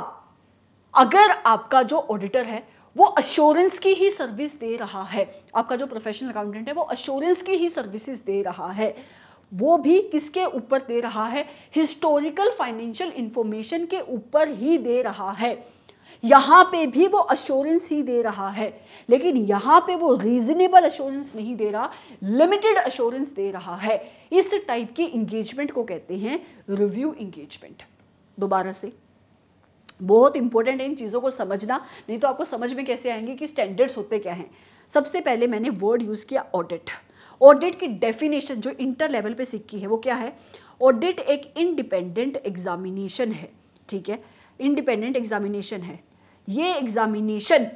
अगर आपका जो ऑडिटर है वो अश्योरेंस की ही सर्विस दे रहा है, आपका जो प्रोफेशनल अकाउंटेंट है वो अश्योरेंस की ही सर्विसेज दे रहा है, वो भी किसके ऊपर दे रहा है, हिस्टोरिकल फाइनेंशियल इंफॉर्मेशन के ऊपर ही दे रहा है। यहां पे भी वो अश्योरेंस ही दे रहा है, लेकिन यहां पे वो रीजनेबल अश्योरेंस नहीं दे रहा, लिमिटेड अश्योरेंस दे रहा है। इस टाइप की इंगेजमेंट को कहते हैं रिव्यू इंगेजमेंट। दोबारा से बहुत इंपॉर्टेंट है इन चीज़ों को समझना, नहीं तो आपको समझ में कैसे आएंगे कि स्टैंडर्ड्स होते क्या हैं। सबसे पहले मैंने वर्ड यूज़ किया ऑडिट। ऑडिट की डेफिनेशन जो इंटर लेवल पे सीखी है वो क्या है? ऑडिट एक इंडिपेंडेंट एग्जामिनेशन है, ठीक है, इंडिपेंडेंट एग्जामिनेशन है। ये एग्जामिनेशन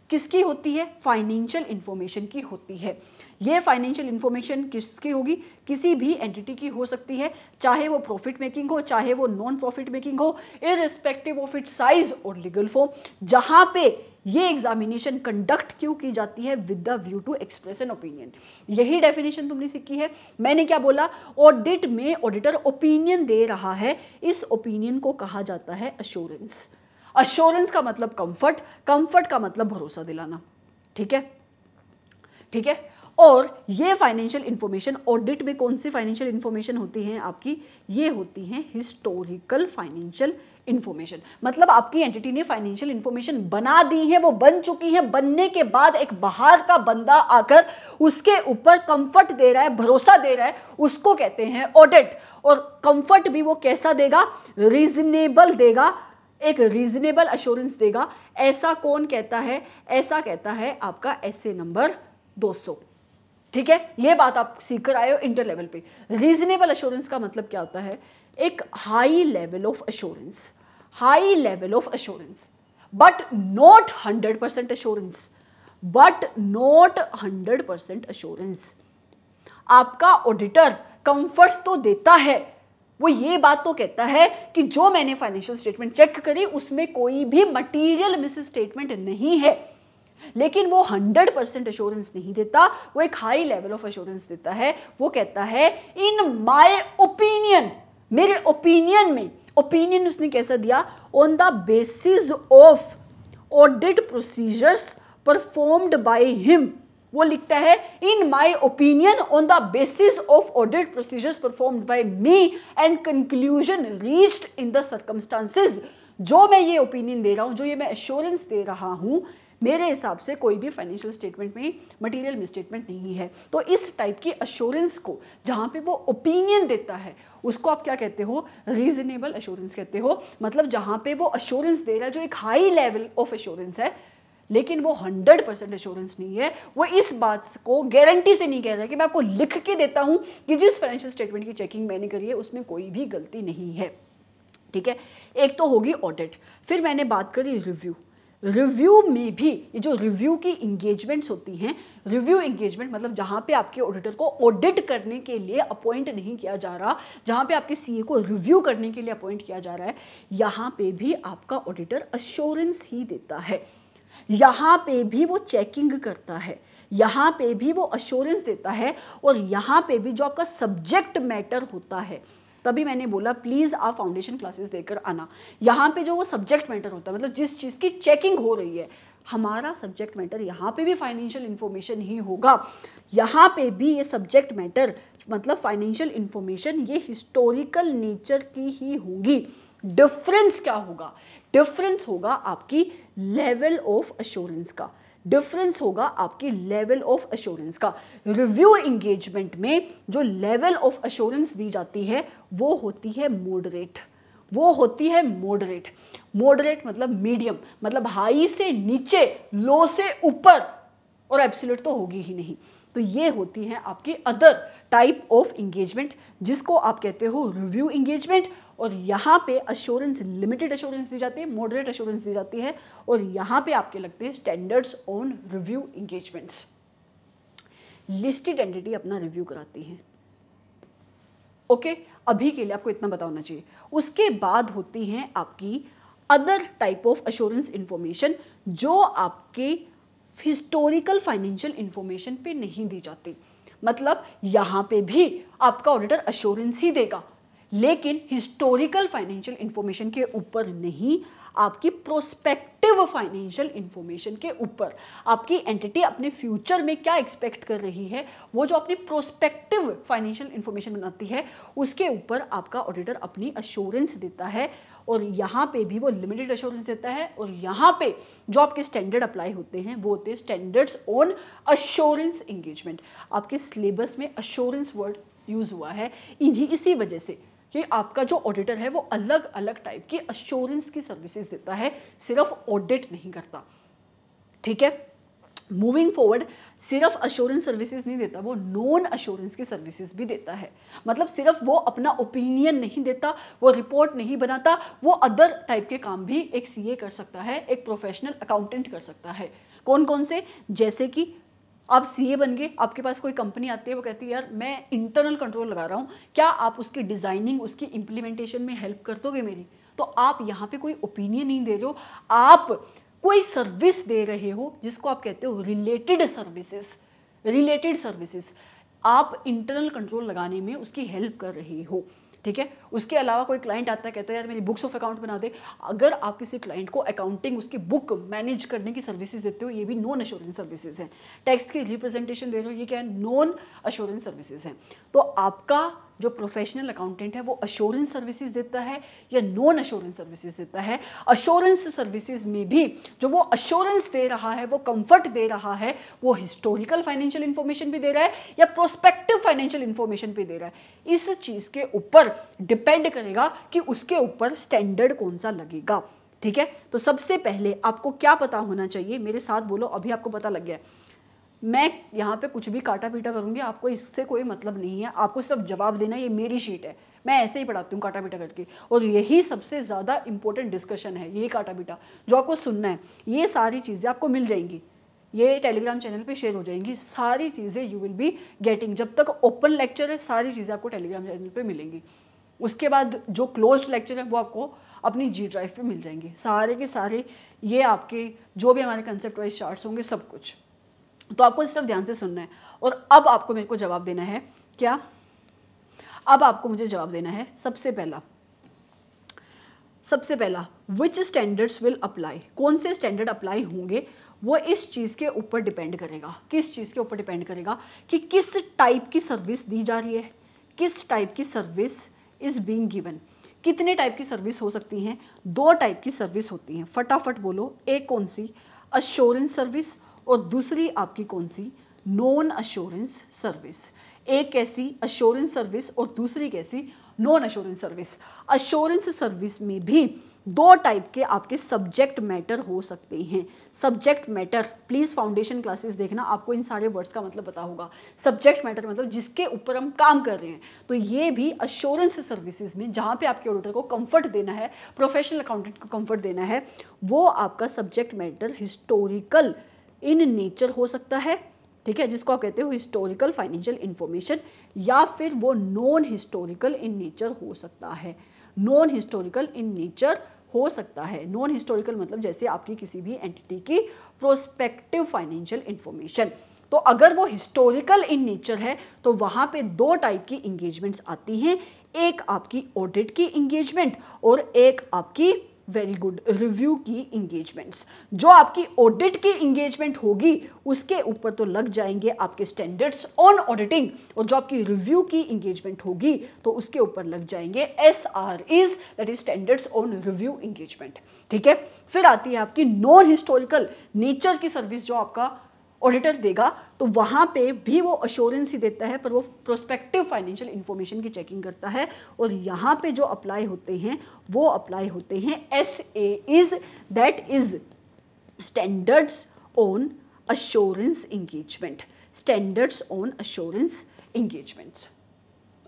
किसकी होती है? फाइनेंशियल इंफॉर्मेशन की होती है। ये फाइनेंशियल इंफॉर्मेशन किसकी होगी? किसी भी एंटिटी की हो सकती है, चाहे वो प्रॉफिट मेकिंग हो, चाहे वो नॉन प्रॉफिट मेकिंग हो, इररिस्पेक्टिव ऑफ इट्स साइज और लीगल फॉर्म। जहां पे ये एग्जामिनेशन कंडक्ट क्यों की जाती है? With the view to express an opinion. यही डेफिनेशन तुमने सीखी है। मैंने क्या बोला? ऑडिट में ऑडिटर ओपिनियन दे रहा है, इस ओपिनियन को कहा जाता है अश्योरेंस। अश्योरेंस का मतलब कंफर्ट, कंफर्ट का मतलब भरोसा दिलाना, ठीक है, ठीक है। और ये फाइनेंशियल इंफॉर्मेशन, ऑडिट में कौन सी फाइनेंशियल इंफॉर्मेशन होती है आपकी? ये होती है हिस्टोरिकल फाइनेंशियल इंफॉर्मेशन। मतलब आपकी एंटिटी ने फाइनेंशियल इंफॉर्मेशन बना दी है, वो बन चुकी है, बनने के बाद एक बाहर का बंदा आकर उसके ऊपर कंफर्ट दे रहा है, भरोसा दे रहा है, उसको कहते हैं ऑडिट। और कंफर्ट भी वो कैसा देगा? रीजनेबल देगा, एक रीजनेबल अश्योरेंस देगा। ऐसा कौन कहता है? ऐसा कहता है आपका एसए नंबर 200, ठीक है। ये बात आप सीख कर आए हो इंटर लेवल पे। रीजनेबल अश्योरेंस का मतलब क्या होता है? एक high level of assurance, high level of assurance, but not 100% assurance, but not 100% assurance. आपका ऑडिटर कंफर्ट तो देता है, वो ये बात तो कहता है कि जो मैंने फाइनेंशियल स्टेटमेंट चेक करी उसमें कोई भी मटीरियल मिस स्टेटमेंट नहीं है, लेकिन वो 100% अश्योरेंस नहीं देता, वो एक हाई लेवल ऑफ अश्योरेंस देता है। वो कहता है इन माय ओपिनियन, मेरे ओपिनियन में, ओपिनियन उसने कैसा दिया? On the basis of audit procedures performed by him. वो लिखता है in my opinion on the basis of audit procedures performed by me and conclusion reached in the circumstances. जो मैं ये ओपिनियन दे रहा हूं, जो ये मैं एश्योरेंस दे रहा हूं, मेरे हिसाब से कोई भी फाइनेंशियल स्टेटमेंट में मटेरियल मिसस्टेटमेंट नहीं है। तो इस टाइप की अश्योरेंस को जहां पे वो ओपिनियन देता है उसको आप क्या कहते हो? रीजनेबल अश्योरेंस कहते हो। मतलब जहां पे वो अश्योरेंस दे रहा है जो एक हाई लेवल ऑफ अश्योरेंस है, लेकिन वो 100% अश्योरेंस नहीं है। वो इस बात को गारंटी से नहीं कह रहा कि मैं आपको लिख के देता हूं कि जिस फाइनेंशियल स्टेटमेंट की चेकिंग मैंने करी है उसमें कोई भी गलती नहीं है, ठीक है। एक तो होगी ऑडिट। फिर मैंने बात करी रिव्यू। रिव्यू में भी ये जो रिव्यू की इंगेजमेंट्स होती हैं, रिव्यू इंगेजमेंट मतलब जहां पे आपके ऑडिटर को ऑडिट करने के लिए अपॉइंट नहीं किया जा रहा, जहां पे आपके सीए को रिव्यू करने के लिए अपॉइंट किया जा रहा है, यहां पे भी आपका ऑडिटर अश्योरेंस ही देता है, यहां पे भी वो चेकिंग करता है, यहां पे भी वो अश्योरेंस देता है। और यहां पे भी जो आपका सब्जेक्ट मैटर होता है, तभी मैंने बोला प्लीज आप फाउंडेशन क्लासेस देकर आना। यहाँ पे जो वो सब्जेक्ट मैटर होता है, मतलब जिस चीज़ की चेकिंग हो रही है, हमारा सब्जेक्ट मैटर यहाँ पे भी फाइनेंशियल इंफॉर्मेशन ही होगा। यहाँ पे भी ये सब्जेक्ट मैटर मतलब फाइनेंशियल इंफॉर्मेशन ये हिस्टोरिकल नेचर की ही होगी। डिफरेंस क्या होगा? डिफरेंस होगा आपकी लेवल ऑफ अश्योरेंस का, डिफरेंस होगा आपकी लेवल ऑफ अश्योरेंस का। रिव्यू इंगेजमेंट में जो लेवल ऑफ अश्योरेंस दी जाती है वो होती है मॉडरेट, वो होती है मॉडरेट। मॉडरेट मतलब मीडियम, मतलब हाई से नीचे, लो से ऊपर, और एब्सोल्यूट तो होगी ही नहीं। तो ये होती है आपकी अदर टाइप ऑफ इंगेजमेंट, जिसको आप कहते हो रिव्यू इंगेजमेंट। और यहाँ पे अश्योरेंस, लिमिटेड अश्योरेंस दी जाती है, मॉडरेट अश्योरेंस दी जाती है, और यहाँ पे आपके लगते हैं standards on review engagements. Listed entity अपना रिव्यू कराती है, ओके। अभी के लिए आपको इतना पता होना चाहिए। उसके बाद होती हैं आपकी other type of assurance information जो आपके हिस्टोरिकल फाइनेंशियल इंफॉर्मेशन पे नहीं दी जाती। मतलब यहाँ पे भी आपका ऑडिटर अश्योरेंस ही देगा, लेकिन हिस्टोरिकल फाइनेंशियल इंफॉर्मेशन के ऊपर नहीं, आपकी प्रोस्पेक्टिव फाइनेंशियल इंफॉर्मेशन के ऊपर। आपकी एंटिटी अपने फ्यूचर में क्या एक्सपेक्ट कर रही है, वो जो अपनी प्रोस्पेक्टिव फाइनेंशियल इंफॉर्मेशन बनाती है, उसके ऊपर आपका ऑडिटर अपनी अश्योरेंस देता है। और यहाँ पे भी वो लिमिटेड अश्योरेंस देता है। और यहाँ पे जो आपके स्टैंडर्ड अप्लाई होते हैं वो होते हैं स्टैंडर्ड्स ऑन अश्योरेंस इंगेजमेंट। आपके सिलेबस में अश्योरेंस वर्ड यूज हुआ है इसी वजह से कि आपका जो ऑडिटर है वो अलग अलग टाइप की अश्योरेंस की सर्विसेज देता है, सिर्फ ऑडिट नहीं करता। ठीक है, मूविंग फॉरवर्ड, सिर्फ अश्योरेंस सर्विसेज नहीं देता, वो नॉन अश्योरेंस की सर्विसेज भी देता है। मतलब सिर्फ वो अपना ओपिनियन नहीं देता, वो रिपोर्ट नहीं बनाता, वो अदर टाइप के काम भी एक सीए कर सकता है, एक प्रोफेशनल अकाउंटेंट कर सकता है। कौन कौन से? जैसे कि आप सीए बन गए, आपके पास कोई कंपनी आती है, वो कहती है यार मैं इंटरनल कंट्रोल लगा रहा हूँ, क्या आप उसकी डिजाइनिंग, उसकी इंप्लीमेंटेशन में हेल्प कर दोगे मेरी? तो आप यहाँ पे कोई ओपिनियन नहीं दे रहे हो, आप कोई सर्विस दे रहे हो जिसको आप कहते हो रिलेटेड सर्विसेज। रिलेटेड सर्विसेज, आप इंटरनल कंट्रोल लगाने में उसकी हेल्प कर रहे हो। ठीक है, उसके अलावा कोई क्लाइंट आता है, कहता है यार मेरी बुक्स ऑफ अकाउंट बना दे, अगर आप किसी क्लाइंट को अकाउंटिंग, उसकी बुक मैनेज करने की सर्विसेज देते हो, ये भी नॉन अश्योरेंस सर्विसेज हैं। टैक्स की रिप्रेजेंटेशन दे रहे हो, ये क्या है? नॉन अश्योरेंस सर्विसेज हैं। तो आपका जो प्रोफेशनल अकाउंटेंट है वो अश्योरेंस सर्विसेज देता है या नॉन अश्योरेंस सर्विसेज देता है? अश्योरेंस सर्विसेज में भी जो वो अश्योरेंस दे रहा है, वो कंफर्ट दे रहा है, वो हिस्टोरिकल फाइनेंशियल इंफॉर्मेशन भी दे रहा है या प्रोस्पेक्टिव फाइनेंशियल इंफॉर्मेशन भी दे रहा है। इस चीज के ऊपर डिपेंड करेगा कि उसके ऊपर स्टैंडर्ड कौन सा लगेगा। ठीक है, तो सबसे पहले आपको क्या पता होना चाहिए, मेरे साथ बोलो, अभी आपको पता लग गया है। मैं यहाँ पे कुछ भी काटा पीटा करूँगी, आपको इससे कोई मतलब नहीं है, आपको सिर्फ जवाब देना, ये मेरी शीट है, मैं ऐसे ही पढ़ाती हूँ काटा पीटा करके। और यही सबसे ज़्यादा इंपॉर्टेंट डिस्कशन है, यही काटा पीटा जो आपको सुनना है। ये सारी चीज़ें आपको मिल जाएंगी, ये टेलीग्राम चैनल पे शेयर हो जाएंगी, सारी चीज़ें यू विल बी गेटिंग। जब तक ओपन लेक्चर है सारी चीज़ें आपको टेलीग्राम चैनल पे मिलेंगी। उसके बाद जो क्लोज्ड लेक्चर है वो आपको अपनी जी ड्राइव पे मिल जाएंगे, सारे के सारे। ये आपके जो भी हमारे कंसेप्ट वाइज चार्ट्स होंगे, सब कुछ। तो आपको सिर्फ ध्यान से सुनना है। और अब आपको मेरे को जवाब देना है, क्या? अब आपको मुझे जवाब देना है। सबसे पहला विच स्टैंडर्ड्स विल अप्लाई, कौन से स्टैंडर्ड अप्लाई होंगे, वो इस चीज़ के ऊपर डिपेंड करेगा। किस चीज़ के ऊपर डिपेंड करेगा? कि किस टाइप की सर्विस दी जा रही है, किस टाइप की सर्विस इज बीइंग गिवन। कितने टाइप की सर्विस हो सकती हैं? 2 टाइप की सर्विस होती हैं, फटाफट बोलो। एक कौन सी? अश्योरेंस सर्विस, और दूसरी आपकी कौन सी? Non assurance service. एक कैसी? अश्योरेंस सर्विस, और दूसरी कैसी? Non assurance service. Assurance service में भी 2 टाइप के आपके सब्जेक्ट मैटर हो सकते हैं। Subject matter, please foundation classes देखना, आपको इन सारे वर्ड्स का मतलब पता होगा। सब्जेक्ट मैटर मतलब जिसके ऊपर हम काम कर रहे हैं। तो ये भी अश्योरेंस सर्विसेज में, जहां पे आपके ऑडिटर को कंफर्ट देना है, प्रोफेशनल अकाउंटेंट को कंफर्ट देना है, वो आपका subject matter historical in nature हो सकता है। ठीक है, जिसको आप कहते हो हिस्टोरिकल फाइनेंशियल इंफॉर्मेशन, या फिर वो नॉन हिस्टोरिकल इन नेचर हो सकता है। नॉन हिस्टोरिकल इन नेचर हो सकता है। नॉन हिस्टोरिकल मतलब जैसे आपकी किसी भी एंटिटी की प्रोस्पेक्टिव फाइनेंशियल इंफॉर्मेशन। तो अगर वो हिस्टोरिकल इन नेचर है तो वहां पे 2 टाइप की इंगेजमेंट्स आती हैं, एक आपकी ऑडिट की इंगेजमेंट और एक आपकी वेरी गुड रिव्यू की इंगेजमेंट्स। जो आपकी ऑडिट की इंगेजमेंट होगी उसके ऊपर तो लग जाएंगे आपके स्टैंडर्ड्स ऑन ऑडिटिंग, और जो आपकी रिव्यू की इंगेजमेंट होगी तो उसके ऊपर लग जाएंगे SREs, that is standards on review engagement. ठीक है, फिर आती है आपकी नॉन हिस्टोरिकल नेचर की सर्विस, जो आपका ऑडिटर देगा, तो वहां पे भी वो अश्योरेंस ही देता है, पर वो प्रोस्पेक्टिव फाइनेंशियल इंफॉर्मेशन की चेकिंग करता है। और यहाँ पे जो अप्लाई होते हैं वो अप्लाई होते हैं SAEs, that is standards on assurance engagement. Standards on assurance engagements.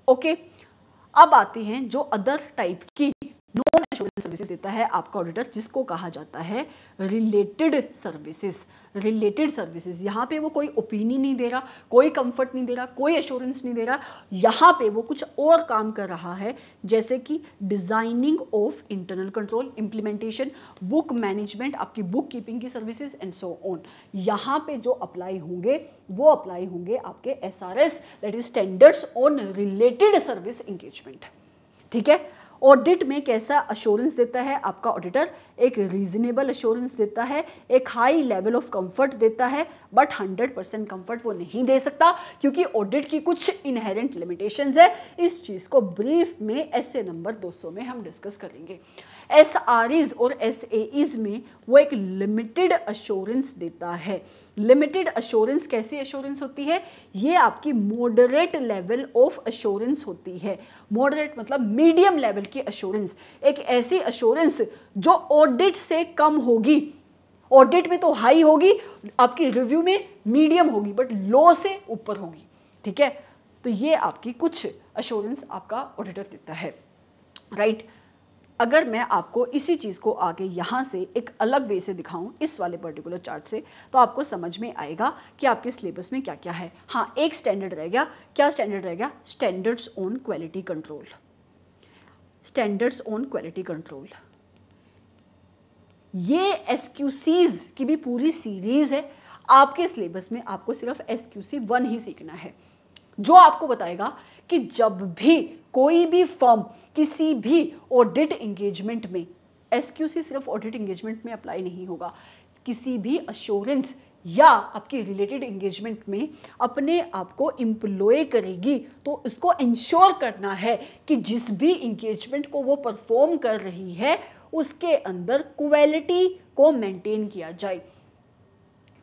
Okay, अब आती हैं जो अदर टाइप की नॉन अश्योरेंस सर्विसेज देता है आपका ऑडिटर, जिसको कहा जाता है रिलेटेड सर्विसेज। रिलेटेड सर्विसेज, यहाँ पे वो कोई ओपिनियन नहीं दे रहा, कोई कंफर्ट नहीं दे रहा, कोई एश्योरेंस नहीं दे रहा, यहाँ पे वो कुछ और काम कर रहा है, जैसे कि designing of internal control, implementation, book management, आपकी बुक कीपिंग की सर्विसेज एंड सो ऑन। यहाँ पे जो अप्लाई होंगे वो अप्लाई होंगे आपके SRS, that is standards on related service engagement. ठीक है, ऑडिट में कैसा अश्योरेंस देता है आपका ऑडिटर? एक रीजनेबल अश्योरेंस देता है, एक हाई लेवल ऑफ कंफर्ट देता है, बट 100% कंफर्ट वो नहीं दे सकता क्योंकि ऑडिट की कुछ इनहेरेंट लिमिटेशंस है। इस चीज़ को ब्रीफ में ऐसे नंबर 200 में हम डिस्कस करेंगे। SREs और SAEs में वो एक लिमिटेड अश्योरेंस देता है। लिमिटेड अश्योरेंस कैसी अश्योरेंस होती है? ये आपकी मॉडरेट लेवल ऑफ अश्योरेंस होती है। मॉडरेट मतलब मीडियम लेवल की अश्योरेंस, एक ऐसी अश्योरेंस जो ऑडिट से कम होगी। ऑडिट में तो हाई होगी, आपकी रिव्यू में मीडियम होगी, बट लो से ऊपर होगी। ठीक है, तो ये आपकी कुछ अश्योरेंस आपका ऑडिटर देता है, राइट। अगर मैं आपको इसी चीज़ को आगे यहाँ से एक अलग वे से दिखाऊं, इस वाले पर्टिकुलर चार्ट से, तो आपको समझ में आएगा कि आपके सिलेबस में क्या क्या है। हाँ, एक स्टैंडर्ड रह गया। क्या स्टैंडर्ड रह गया? Standards on quality control. Standards on quality control, ये SQCs की भी पूरी सीरीज है। आपके सिलेबस में आपको सिर्फ SQC 1 ही सीखना है, जो आपको बताएगा कि जब भी कोई भी फर्म किसी भी ऑडिट एंगेजमेंट में, SQC सिर्फ ऑडिट एंगेजमेंट में अप्लाई नहीं होगा, किसी भी अश्योरेंस या आपके रिलेटेड एंगेजमेंट में अपने आप को एम्प्लॉय करेगी, तो इसको इंश्योर करना है कि जिस भी एंगेजमेंट को वो परफॉर्म कर रही है उसके अंदर क्वालिटी को मेंटेन किया जाए,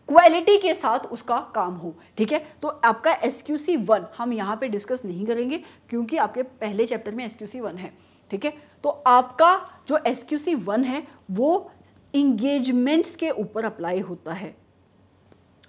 क्वालिटी के साथ उसका काम हो। ठीक है, तो आपका SQC 1 हम यहाँ पे डिस्कस नहीं करेंगे क्योंकि आपके पहले चैप्टर में SQC 1 है। ठीक है, तो आपका जो SQC 1 है वो इंगेजमेंट्स के ऊपर अप्लाई होता है,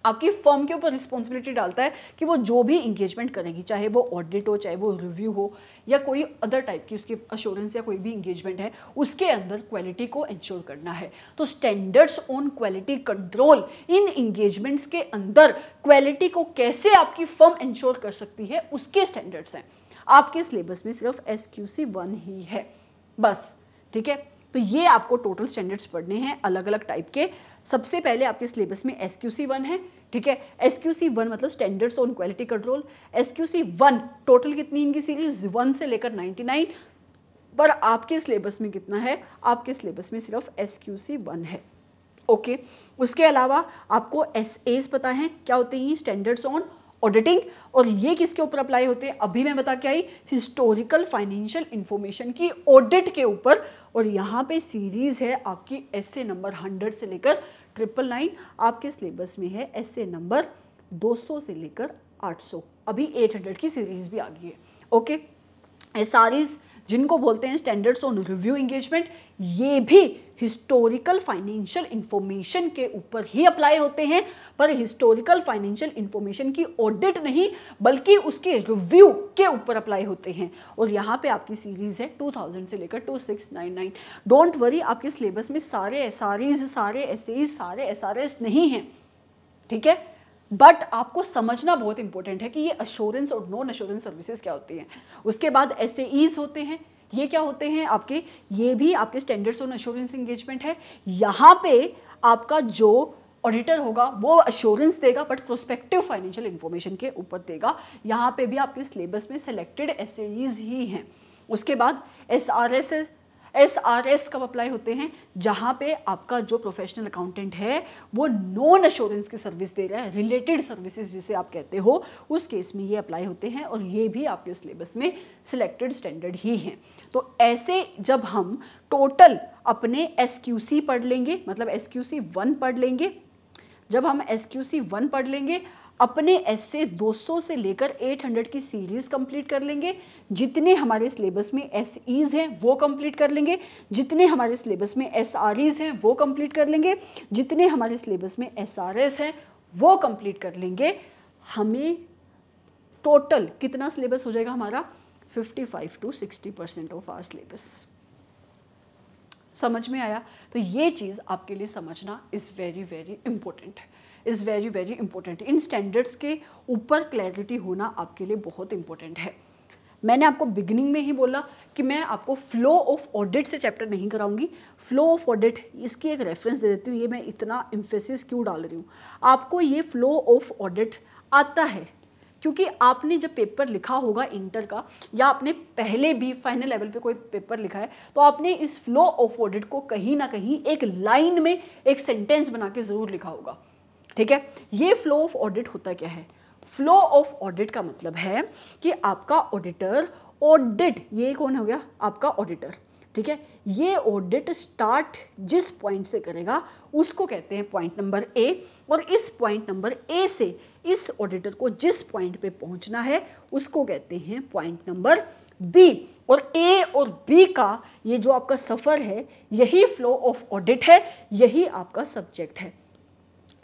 आपकी फर्म के ऊपर रिस्पॉन्सिबिलिटी डालता है कि वो जो भी इंगेजमेंट करेगी, चाहे वो ऑडिट हो, चाहे वो रिव्यू हो, या कोई अदर टाइप की उसकी अश्योरेंस या कोई भी इंगेजमेंट है, उसके अंदर क्वालिटी को इंश्योर करना है। तो standards on quality control, in engagements के अंदर क्वालिटी को कैसे आपकी फर्म इंश्योर कर सकती है, उसके स्टैंडर्ड्स हैं। आपके सिलेबस में सिर्फ SQC 1 ही है बस। ठीक है, तो ये आपको टोटल स्टैंडर्ड्स पढ़ने हैं अलग अलग टाइप के। सबसे पहले आपके सिलेबस में SQC 1 है। ठीक है, SQC 1 मतलब standards on quality control. SQC 1 total कितनी इनकी सीरीज, 1 से लेकर 99, पर आपके सिलेबस में कितना है? आपके सिलेबस में सिर्फ SQC 1 है। ओके, उसके अलावा आपको SAs पता है क्या होते हैं? स्टैंडर्ड्स ऑन ऑडिटिंग, और ये किसके ऊपर अप्लाई होते हैं? अभी मैं बता के आई, हिस्टोरिकल फाइनेंशियल इंफॉर्मेशन की ऑडिट के ऊपर। और यहाँ पे सीरीज है आपकी SA नंबर 100 से लेकर 999, आपके सिलेबस में है SA नंबर 200 से लेकर 800, अभी 800 की सीरीज भी आ गई है। ओके, SREs जिनको बोलते हैं स्टैंडर्ड्स ऑन रिव्यू एंगेजमेंट, ये भी हिस्टोरिकल फाइनेंशियल इंफॉर्मेशन के ऊपर ही अप्लाई होते हैं, पर हिस्टोरिकल फाइनेंशियल इंफॉर्मेशन की ऑडिट नहीं बल्कि उसके रिव्यू के ऊपर अप्लाई होते हैं। और यहाँ पे आपकी सीरीज है 2000 से लेकर 2699। डोंट वरी, आपके सिलेबस में सारे SREs, सारे SAs, सारे SRS नहीं हैं। ठीक है, बट आपको समझना बहुत इंपॉर्टेंट है कि ये अश्योरेंस और नॉन अश्योरेंस सर्विसेज क्या होती हैं। उसके बाद SAEs होते हैं, ये क्या होते हैं आपके? ये भी आपके स्टैंडर्ड्स ऑन अश्योरेंस एंगेजमेंट है। यहाँ पे आपका जो ऑडिटर होगा वो अश्योरेंस देगा, बट प्रोस्पेक्टिव फाइनेंशियल इंफॉर्मेशन के ऊपर देगा। यहाँ पे भी आपके सिलेबस में सेलेक्टेड SAEs ही हैं। उसके बाद SRS कब अप्लाई होते हैं? जहाँ पे आपका जो प्रोफेशनल अकाउंटेंट है वो नॉन अश्योरेंस की सर्विस दे रहा है, रिलेटेड सर्विसेज जिसे आप कहते हो, उस केस में ये अप्लाई होते हैं, और ये भी आपके सिलेबस में सिलेक्टेड स्टैंडर्ड ही हैं। तो ऐसे जब हम टोटल अपने SQC पढ़ लेंगे, मतलब SQC 1 पढ़ लेंगे, जब हम SQC 1 पढ़ लेंगे, अपने SA 200 से लेकर 800 की सीरीज कंप्लीट कर लेंगे, जितने हमारे सिलेबस में SEs हैं वो कंप्लीट कर लेंगे, जितने हमारे सिलेबस में SREs हैं वो कंप्लीट कर लेंगे, जितने हमारे सिलेबस में SRS हैं वो कंप्लीट कर लेंगे, हमें टोटल कितना सिलेबस हो जाएगा हमारा? 55 to 60% ऑफ आवर सिलेबस। समझ में आया? तो ये चीज़ आपके लिए समझना इज़ वेरी वेरी इंपॉर्टेंट है, is very very important. In standards के ऊपर क्लैरिटी होना आपके लिए बहुत इंपॉर्टेंट है। मैंने आपको बिगिनिंग में ही बोला कि मैं आपको फ्लो ऑफ ऑडिट से चैप्टर नहीं कराऊंगी। फ्लो ऑफ ऑडिट, इसकी एक रेफरेंस दे देती हूँ, ये मैं इतना एम्फेसिस क्यों डाल रही हूँ। आपको ये फ्लो ऑफ ऑडिट आता है क्योंकि आपने जब पेपर लिखा होगा इंटर का, या आपने पहले भी फाइनल लेवल पे कोई पेपर लिखा है, तो आपने इस फ्लो ऑफ ऑडिट को कहीं ना कहीं एक लाइन में, एक सेंटेंस बना के ज़रूर लिखा होगा। ठीक है, ये फ्लो ऑफ ऑडिट होता क्या है? फ्लो ऑफ ऑडिट का मतलब है कि आपका ऑडिटर ऑडिट, ये कौन हो गया? आपका ऑडिटर। ठीक है, ये ऑडिट स्टार्ट जिस पॉइंट से करेगा उसको कहते हैं पॉइंट नंबर ए, और इस पॉइंट नंबर ए से इस ऑडिटर को जिस पॉइंट पे पहुंचना है उसको कहते हैं पॉइंट नंबर बी। और ए और बी का ये जो आपका सफ़र है, यही फ्लो ऑफ ऑडिट है, यही आपका सब्जेक्ट है।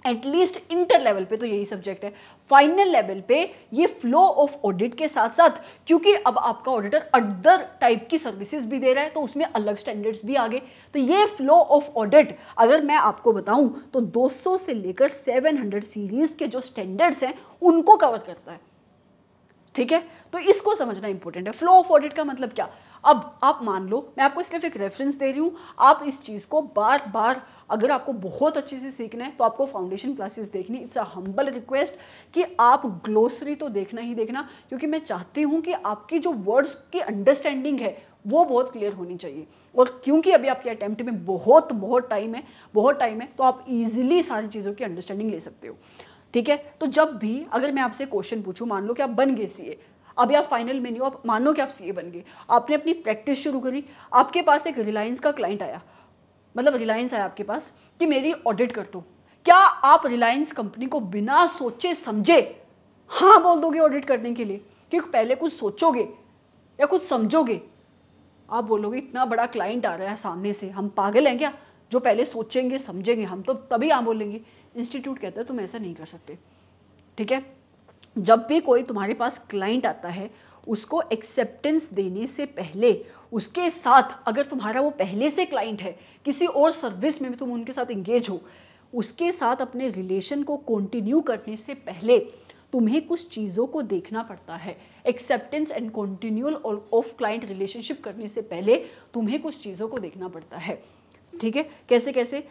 एटलीस्ट इंटर लेवल पे तो यही सब्जेक्ट है। फाइनल लेवल पे ये फ्लो ऑफ ऑडिट के साथ साथ, क्योंकि अब आपका ऑडिटर अदर टाइप की सर्विसेज भी दे रहा है, तो उसमें अलग स्टैंडर्ड्स भी आ गए। तो ये फ्लो ऑफ ऑडिट अगर मैं आपको बताऊं तो 200 से लेकर 700 सीरीज के जो स्टैंडर्ड्स हैं उनको कवर करता है। ठीक है, तो इसको समझना इंपॉर्टेंट है। फ्लो ऑफ ऑडिट का मतलब क्या? अब आप मान लो, मैं आपको सिर्फ एक रेफरेंस दे रही हूँ, आप इस चीज़ को बार बार, अगर आपको बहुत अच्छे से सीखना है तो आपको फाउंडेशन क्लासेस देखनी। इट्स अ हम्बल रिक्वेस्ट कि आप ग्लोसरी तो देखना ही देखना, क्योंकि मैं चाहती हूँ कि आपकी जो वर्ड्स की अंडरस्टैंडिंग है वो बहुत क्लियर होनी चाहिए। और क्योंकि अभी आपके अटेम्प्ट में बहुत टाइम है, तो आप इजीली सारी चीज़ों की अंडरस्टैंडिंग ले सकते हो। ठीक है, तो जब भी अगर मैं आपसे क्वेश्चन पूछूं, मान लो कि आप बन गए सीए, अभी आप फाइनल में नहीं हो, आप मान लो कि आप सीए बन गए, आपने अपनी प्रैक्टिस शुरू करी, आपके पास एक रिलायंस का क्लाइंट आया, मतलब रिलायंस आया आपके पास कि मेरी ऑडिट कर दो। क्या आप रिलायंस कंपनी को बिना सोचे समझे हाँ बोल दोगे ऑडिट करने के लिए? क्योंकि पहले कुछ सोचोगे या कुछ समझोगे? आप बोलोगे इतना बड़ा क्लाइंट आ रहा है सामने से, हम पागल हैं क्या जो पहले सोचेंगे समझेंगे? हम तो तभी हाँ बोलेंगे। इंस्टीट्यूट कहता है तुम ऐसा नहीं कर सकते। ठीक है, जब भी कोई तुम्हारे पास क्लाइंट आता है, उसको एक्सेप्टेंस देने से पहले उसके साथ, अगर तुम्हारा वो पहले से क्लाइंट है, किसी और सर्विस में भी तुम उनके साथ इंगेज हो, उसके साथ अपने रिलेशन को कंटिन्यू करने से पहले तुम्हें कुछ चीज़ों को देखना पड़ता है। Acceptance and continual of client relationship करने से पहले तुम्हें कुछ चीज़ों को देखना पड़ता है। ठीक है, कैसे कैसे?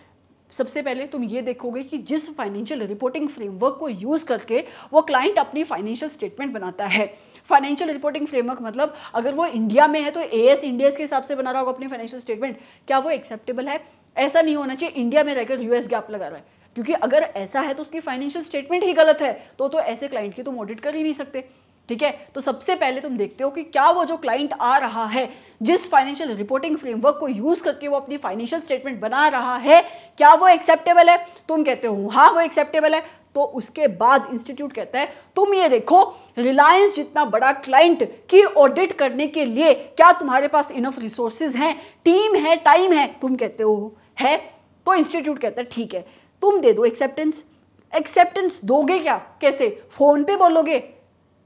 सबसे पहले तुम ये देखोगे कि जिस फाइनेंशियल रिपोर्टिंग फ्रेमवर्क को यूज़ करके वो क्लाइंट अपनी फाइनेंशियल स्टेटमेंट बनाता है। फाइनेंशियल रिपोर्टिंग फ्रेमवर्क मतलब अगर वो इंडिया में है तो एएस इंडिया के हिसाब से बना रहा होगा अपनी फाइनेंशियल स्टेटमेंट। क्या वो एक्सेप्टेबल है? ऐसा नहीं होना चाहिए इंडिया में रहकर यूएस गैप लगा रहा है, क्योंकि अगर ऐसा है तो उसकी फाइनेंशियल स्टेटमेंट ही गलत है, तो ऐसे क्लाइंट की तुम ऑडिट कर ही नहीं सकते। ठीक है, तो सबसे पहले तुम देखते हो कि क्या वो जो क्लाइंट आ रहा है, जिस फाइनेंशियल रिपोर्टिंग फ्रेमवर्क को यूज करके वो अपनी फाइनेंशियल स्टेटमेंट बना रहा है, क्या वो एक्सेप्टेबल है? तुम कहते हो हाँ वो एक्सेप्टेबल है। तो उसके बाद इंस्टीट्यूट कहता है तुम ये देखो, रिलायंस जितना बड़ा क्लाइंट की ऑडिट करने के लिए क्या तुम्हारे पास इनफ रिसोर्सेज हैं, टीम है, टाइम है? तुम कहते हो है। तो इंस्टीट्यूट कहता है ठीक है, तुम दे दो एक्सेप्टेंस। एक्सेप्टेंस दोगे क्या? कैसे? फोन पे बोलोगे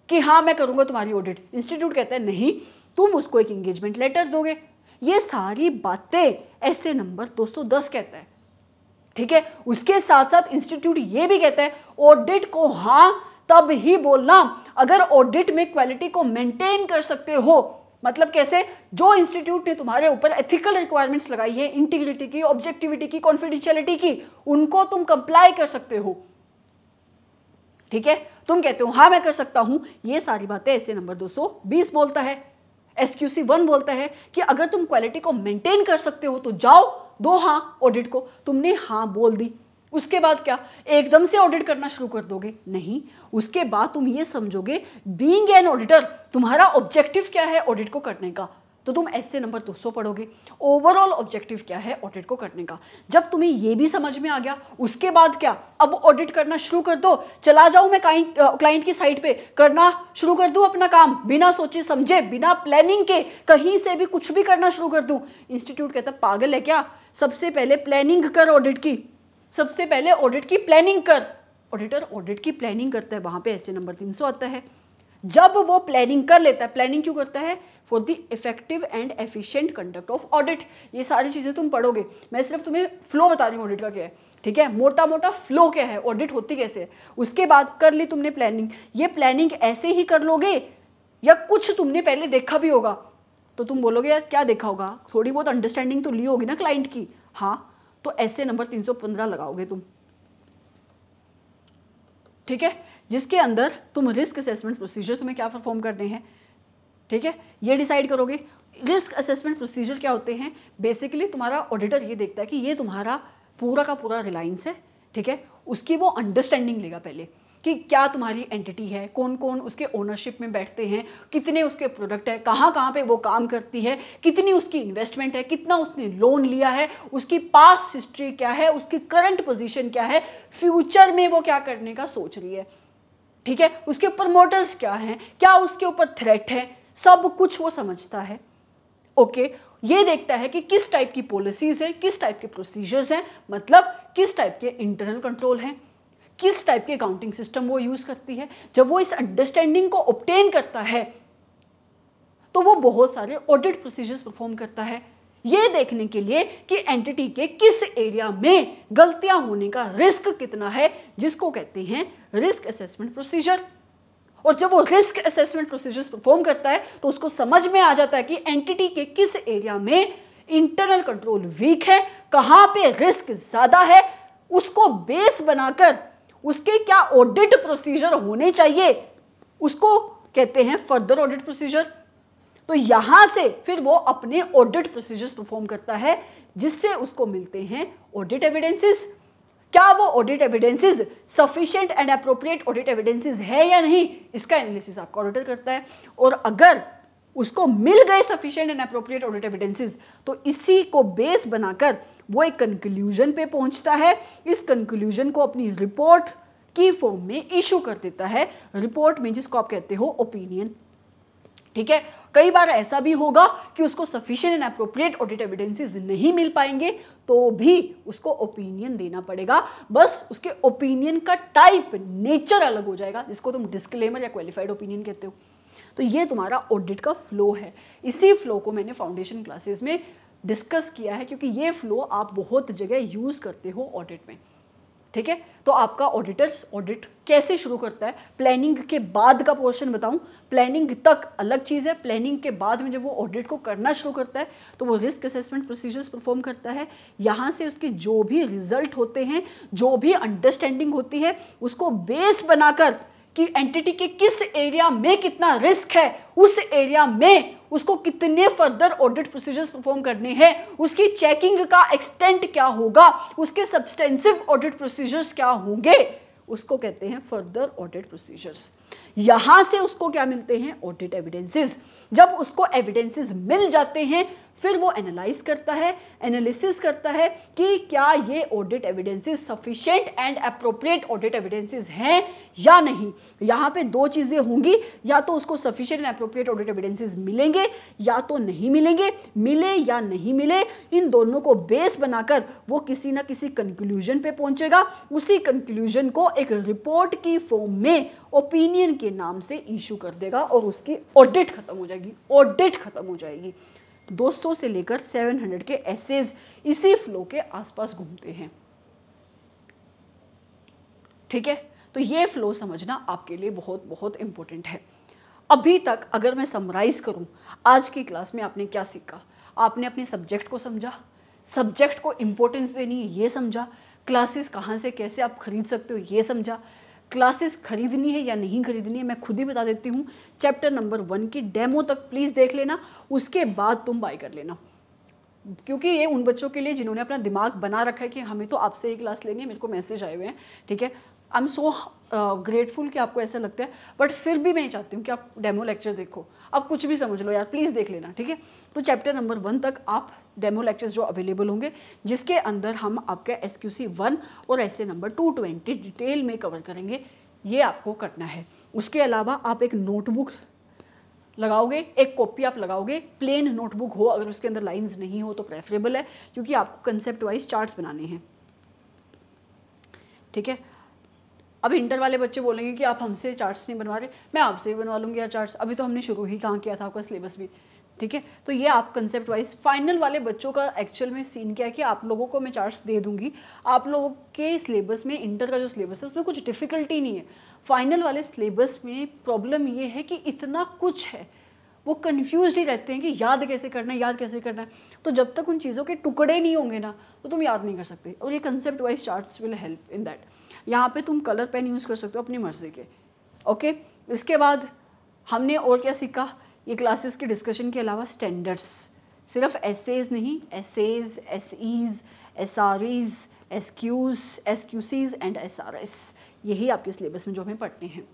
कि हाँ मैं करूंगा तुम्हारी ऑडिट? इंस्टीट्यूट कहता है नहीं, तुम उसको एक एंगेजमेंट लेटर दोगे। ये सारी बातें ऐसे नंबर 210 कहता है। ठीक है, उसके साथ साथ इंस्टीट्यूट ये भी कहता है ऑडिट को हाँ तब ही बोलना अगर ऑडिट में क्वालिटी को मेंटेन कर सकते हो। मतलब कैसे? जो इंस्टीट्यूट ने तुम्हारे ऊपर एथिकल रिक्वायरमेंट्स लगाई है, इंटीग्रिटी की, ऑब्जेक्टिविटी की, कॉन्फिडेंशियलिटी की, उनको तुम कंप्लाई कर सकते हो। ठीक है, तुम कहते हो हाँ मैं कर सकता हूं। ये सारी बातें ऐसे नंबर 220 बोलता है। SQC 1 बोलता है कि अगर तुम क्वालिटी को मेंटेन कर सकते हो तो जाओ दो हाँ ऑडिट को। तुमने हाँ बोल दी, उसके बाद क्या एकदम से ऑडिट करना शुरू कर दोगे? नहीं, उसके बाद तुम ये समझोगे बीइंग एन ऑडिटर तुम्हारा ऑब्जेक्टिव क्या है ऑडिट को करने का, तो तुम ऐसे नंबर 200 पढ़ोगे। ओवरऑल ऑब्जेक्टिव क्या है ऑडिट को करने का। जब तुम्हें ये भी समझ में आ गया, उसके बाद क्या, अब ऑडिट करना शुरू कर दो। चला जाऊं मैं क्लाइंट की साइट पे, करना शुरू कर दूं अपना काम, बिना सोचे समझे, बिना प्लानिंग के, कहीं से भी कुछ भी करना शुरू कर दूं? इंस्टीट्यूट कहता पागल है क्या? सबसे पहले प्लानिंग कर ऑडिट की, सबसे पहले ऑडिट की प्लानिंग कर। ऑडिटर ऑडिट की प्लानिंग करता है, वहां पे ऐसे नंबर 300 आता है। जब वो प्लानिंग कर लेता है, प्लानिंग क्यों करता है? For the effective and efficient conduct of audit. ये सारी चीजें तुम पढ़ोगे, मैं सिर्फ तुम्हें फ्लो बता रही हूँ ऑडिट का क्या है। ठीक है, मोटा मोटा फ्लो क्या है, ऑडिट होती कैसे है। उसके बाद कर ली तुमने प्लानिंग, ये प्लानिंग ऐसे ही कर लोगे या कुछ तुमने पहले देखा भी होगा? तो तुम बोलोगे यार क्या देखा होगा, थोड़ी बहुत अंडरस्टैंडिंग तो ली होगी ना क्लाइंट की। हाँ, तो ऐसे नंबर 315 लगाओगे तुम। ठीक है, जिसके अंदर तुम रिस्क असेसमेंट प्रोसीजर तुम्हें क्या परफॉर्म करने हैं, ठीक है, ये डिसाइड करोगे। रिस्क असेसमेंट प्रोसीजर क्या होते हैं, बेसिकली तुम्हारा ऑडिटर ये देखता है कि ये तुम्हारा पूरा का पूरा रिलायंस है, ठीक है, उसकी वो अंडरस्टैंडिंग लेगा पहले कि क्या तुम्हारी एंटिटी है, कौन कौन उसके ओनरशिप में बैठते हैं, कितने उसके प्रोडक्ट है, कहाँ कहाँ पे वो काम करती है, कितनी उसकी इन्वेस्टमेंट है, कितना उसने लोन लिया है, उसकी पास्ट हिस्ट्री क्या है, उसकी करंट पोजीशन क्या है, फ्यूचर में वो क्या करने का सोच रही है, ठीक है, उसके प्रमोटर्स क्या हैं, क्या उसके ऊपर थ्रेट है, सब कुछ वो समझता है। ओके, ये देखता है कि किस टाइप की पॉलिसीज है, किस टाइप के प्रोसीजर्स हैं, मतलब किस टाइप के इंटरनल कंट्रोल हैं, किस टाइप के अकाउंटिंग सिस्टम वो यूज करती है। जब वो इस अंडरस्टैंडिंग को ऑब्टेन करता है तो वो बहुत सारे ऑडिट प्रोसीजर्स परफॉर्म करता है, ये देखने के लिए कि एंटिटी के किस एरिया में गलतियां होने का रिस्क कितना है, जिसको कहते हैं रिस्क असेसमेंट प्रोसीजर। और जब वो रिस्क असेसमेंट प्रोसीजर्स परफॉर्म करता है तो उसको समझ में आ जाता है कि एंटिटी के किस एरिया में इंटरनल कंट्रोल वीक है, कहां पे रिस्क ज्यादा है, उसको बेस बनाकर उसके क्या ऑडिट प्रोसीजर होने चाहिए, उसको कहते हैं फर्दर ऑडिट प्रोसीजर। तो यहां से फिर वो अपने ऑडिट प्रोसीजर्स परफॉर्म करता है, जिससे उसको मिलते हैं ऑडिट एविडेंसेस। क्या वो audit evidences sufficient and appropriate audit evidences है या नहीं, इसका एनालिसिस आपका ऑडिटर करता है। और अगर उसको मिल गए sufficient and appropriate audit evidences तो इसी को बेस बनाकर वो एक कंक्लूजन पे पहुंचता है। इस कंक्लूजन को अपनी रिपोर्ट की फॉर्म में इशू कर देता है, रिपोर्ट में जिसको आप कहते हो ओपिनियन, ठीक है। कई बार ऐसा भी होगा कि उसको sufficient and appropriate audit evidences नहीं मिल पाएंगे तो भी उसको ओपिनियन देना पड़ेगा, बस उसके ओपिनियन का टाइप, नेचर अलग हो जाएगा, जिसको तुम डिस्क्लेमर या क्वालिफाइड ओपिनियन कहते हो। तो ये तुम्हारा ऑडिट का फ्लो है। इसी फ्लो को मैंने फाउंडेशन क्लासेस में डिस्कस किया है, क्योंकि ये फ्लो आप बहुत जगह यूज करते हो ऑडिट में, ठीक है। तो आपका ऑडिटर्स ऑडिट कैसे शुरू करता है, प्लानिंग के बाद का पोर्शन बताऊं, प्लानिंग तक अलग चीज़ है, प्लानिंग के बाद में जब वो ऑडिट को करना शुरू करता है तो वो रिस्क असेसमेंट प्रोसीजर्स परफॉर्म करता है। यहाँ से उसके जो भी रिजल्ट होते हैं, जो भी अंडरस्टैंडिंग होती है, उसको बेस बनाकर कि एंटिटी के किस एरिया में कितना रिस्क है, उस एरिया में उसको कितने फर्दर ऑडिट प्रोसीजर्स परफॉर्म करने हैं, उसकी चेकिंग का एक्सटेंट क्या होगा, उसके सब्सटेंसिव ऑडिट प्रोसीजर्स क्या होंगे, उसको कहते हैं फर्दर ऑडिट प्रोसीजर्स। यहां से उसको क्या मिलते हैं, ऑडिट एविडेंसेस। जब उसको एविडेंसेस मिल जाते हैं फिर वो एनालाइज करता है, एनालिसिस करता है कि क्या ये audit evidences sufficient and appropriate audit evidences हैं या नहीं। यहाँ पे दो चीज़ें होंगी, या तो उसको sufficient and appropriate audit evidences मिलेंगे या तो नहीं मिलेंगे। मिले या नहीं मिले, इन दोनों को बेस बनाकर वो किसी ना किसी कंक्लूजन पे पहुंचेगा। उसी कंक्लूजन को एक रिपोर्ट की फॉर्म में ओपिनियन के नाम से इशू कर देगा और उसकी ऑडिट खत्म हो जाएगी, ऑडिट खत्म हो जाएगी। 200 से लेकर 700 के एसेज इसी फ्लो के आसपास घूमते हैं, ठीक है। तो ये फ्लो समझना आपके लिए बहुत बहुत इंपॉर्टेंट है। अभी तक अगर मैं समराइज करूं, आज की क्लास में आपने क्या सीखा, आपने अपने सब्जेक्ट को समझा, सब्जेक्ट को इंपॉर्टेंस देनी है ये समझा, क्लासेस कहाँ से कैसे आप खरीद सकते हो ये समझा, क्लासेस खरीदनी है या नहीं खरीदनी है मैं खुद ही बता देती हूँ। चैप्टर नंबर 1 की डेमो तक प्लीज़ देख लेना, उसके बाद तुम बाय कर लेना, क्योंकि ये उन बच्चों के लिए जिन्होंने अपना दिमाग बना रखा है कि हमें तो आपसे ही क्लास लेनी है, मेरे को मैसेज आए हुए हैं, ठीक है। आई एम सो ग्रेटफुल कि आपको ऐसा लगता है, बट फिर भी मैं चाहती हूँ कि आप डेमो लेक्चर देखो, आप कुछ भी समझ लो यार, प्लीज़ देख लेना, ठीक है। तो चैप्टर नंबर 1 तक आप डेमो लेक्चर्स जो अवेलेबल होंगे, जिसके अंदर हम आपका SQC 1 और ऐसे नंबर 220 डिटेल में कवर करेंगे, ये आपको करना है। उसके अलावा आप एक नोटबुक लगाओगे, एक कॉपी आप लगाओगे, प्लेन नोटबुक हो, अगर उसके अंदर लाइंस नहीं हो तो प्रेफरेबल है, क्योंकि आपको कंसेप्ट वाइज चार्ट्स बनाने हैं, ठीक है। अब इंटर वाले बच्चे बोलेंगे कि आप हमसे चार्ट्स नहीं बनवा रहे, मैं आपसे ही बनवा लूँगी यार चार्ट्स, अभी तो हमने शुरू ही कहाँ किया था, आपका सिलेबस भी, ठीक है। तो ये आप कंसेप्ट वाइज, फाइनल वाले बच्चों का एक्चुअल में सीन क्या है कि आप लोगों को मैं चार्ट्स दे दूंगी, आप लोगों के सिलेबस में, इंटर का जो सिलेबस है उसमें कुछ डिफिकल्टी नहीं है। फाइनल वाले सिलेबस में प्रॉब्लम ये है कि इतना कुछ है, वो कन्फ्यूज ही रहते हैं कि याद कैसे करना है, याद कैसे करना है। तो जब तक उन चीज़ों के टुकड़े नहीं होंगे ना तो तुम याद नहीं कर सकते, और ये concept wise charts will help in that. यहाँ पे तुम कलर पेन यूज़ कर सकते हो अपनी मर्ज़ी के। ओके, इसके बाद हमने और क्या सीखा, ये क्लासेस के डिस्कशन के अलावा स्टैंडर्ड्स, सिर्फ एसेज नहीं, एसेज, एसईज, एसआरईज, एसक्यूज, एसक्यूसीज एंड एसआरएस, यही आपके सिलेबस में जो हमें पढ़ने हैं।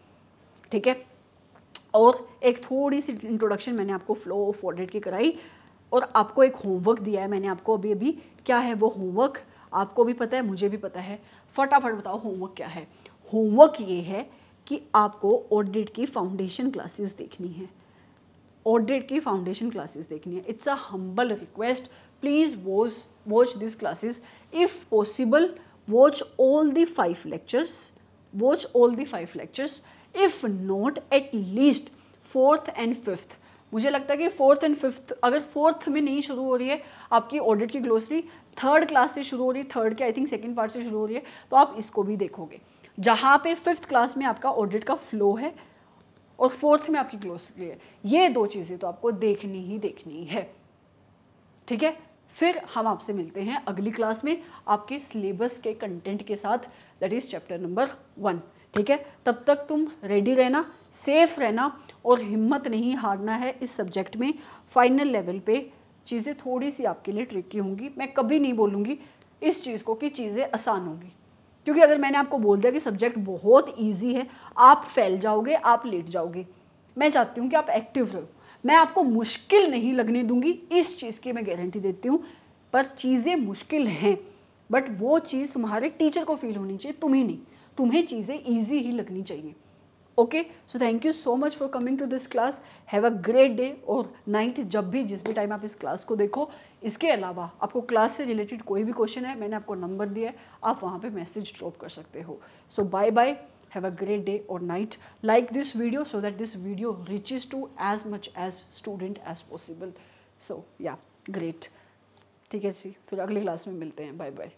ठीक है, और एक थोड़ी सी इंट्रोडक्शन मैंने आपको फ्लो ऑफ ऑडिट की कराई, और आपको एक होमवर्क दिया है मैंने आपको अभी क्या है वो होमवर्क, आपको भी पता है मुझे भी पता है, फटाफट बताओ होमवर्क क्या है। होमवर्क ये है कि आपको ऑडिट की फाउंडेशन क्लासेस देखनी है, ऑडिट की फाउंडेशन क्लासेस देखनी है। It's a humble request, please watch this classes, if possible watch all the 5 lectures, watch all the 5 lectures, if not at least 4th and 5th। मुझे लगता है कि 4th and 5th, अगर 4th में नहीं शुरू हो रही है आपकी ऑडिट की ग्लोसरी, 3rd क्लास से शुरू हो रही है, 3rd के आई थिंक 2nd पार्ट से शुरू हो रही है, तो आप इसको भी देखोगे, जहाँ पे 5th क्लास में आपका ऑडिट का फ्लो है और 4th में आपकी ग्लोसरी है। ये 2 चीज़ें तो आपको देखनी ही देखनी है। ठीक है, फिर हम आपसे मिलते हैं अगली क्लास में आपके सिलेबस के कंटेंट के साथ, दैट इज़ चैप्टर नंबर 1। ठीक है, तब तक तुम रेडी रहना, सेफ रहना, और हिम्मत नहीं हारना है इस सब्जेक्ट में। फाइनल लेवल पे चीज़ें थोड़ी सी आपके लिए ट्रिकी होंगी, मैं कभी नहीं बोलूँगी इस चीज़ को कि चीज़ें आसान होंगी, क्योंकि अगर मैंने आपको बोल दिया कि सब्जेक्ट बहुत ईजी है, आप फैल जाओगे, आप लेट जाओगे। मैं चाहती हूँ कि आप एक्टिव रहो, मैं आपको मुश्किल नहीं लगने दूंगी, इस चीज़ की मैं गारंटी देती हूँ। पर चीज़ें मुश्किल हैं, बट वो चीज़ तुम्हारे टीचर को फील होनी चाहिए, तुम्हें नहीं, तुम्हें चीज़ें ईजी ही लगनी चाहिए। Okay, so thank you so much for coming to this class, have a great day और नाइट, जब भी जिस भी टाइम आप इस क्लास को देखो। इसके अलावा आपको क्लास से रिलेटेड कोई भी क्वेश्चन है, मैंने आपको नंबर दिया है, आप वहाँ पे मैसेज ड्रॉप कर सकते हो। So bye bye, have a great day or night. Like this video so that this video reaches to as much as student as possible. So yeah, great. ठीक है जी, फिर अगली क्लास में मिलते हैं, बाय बाय।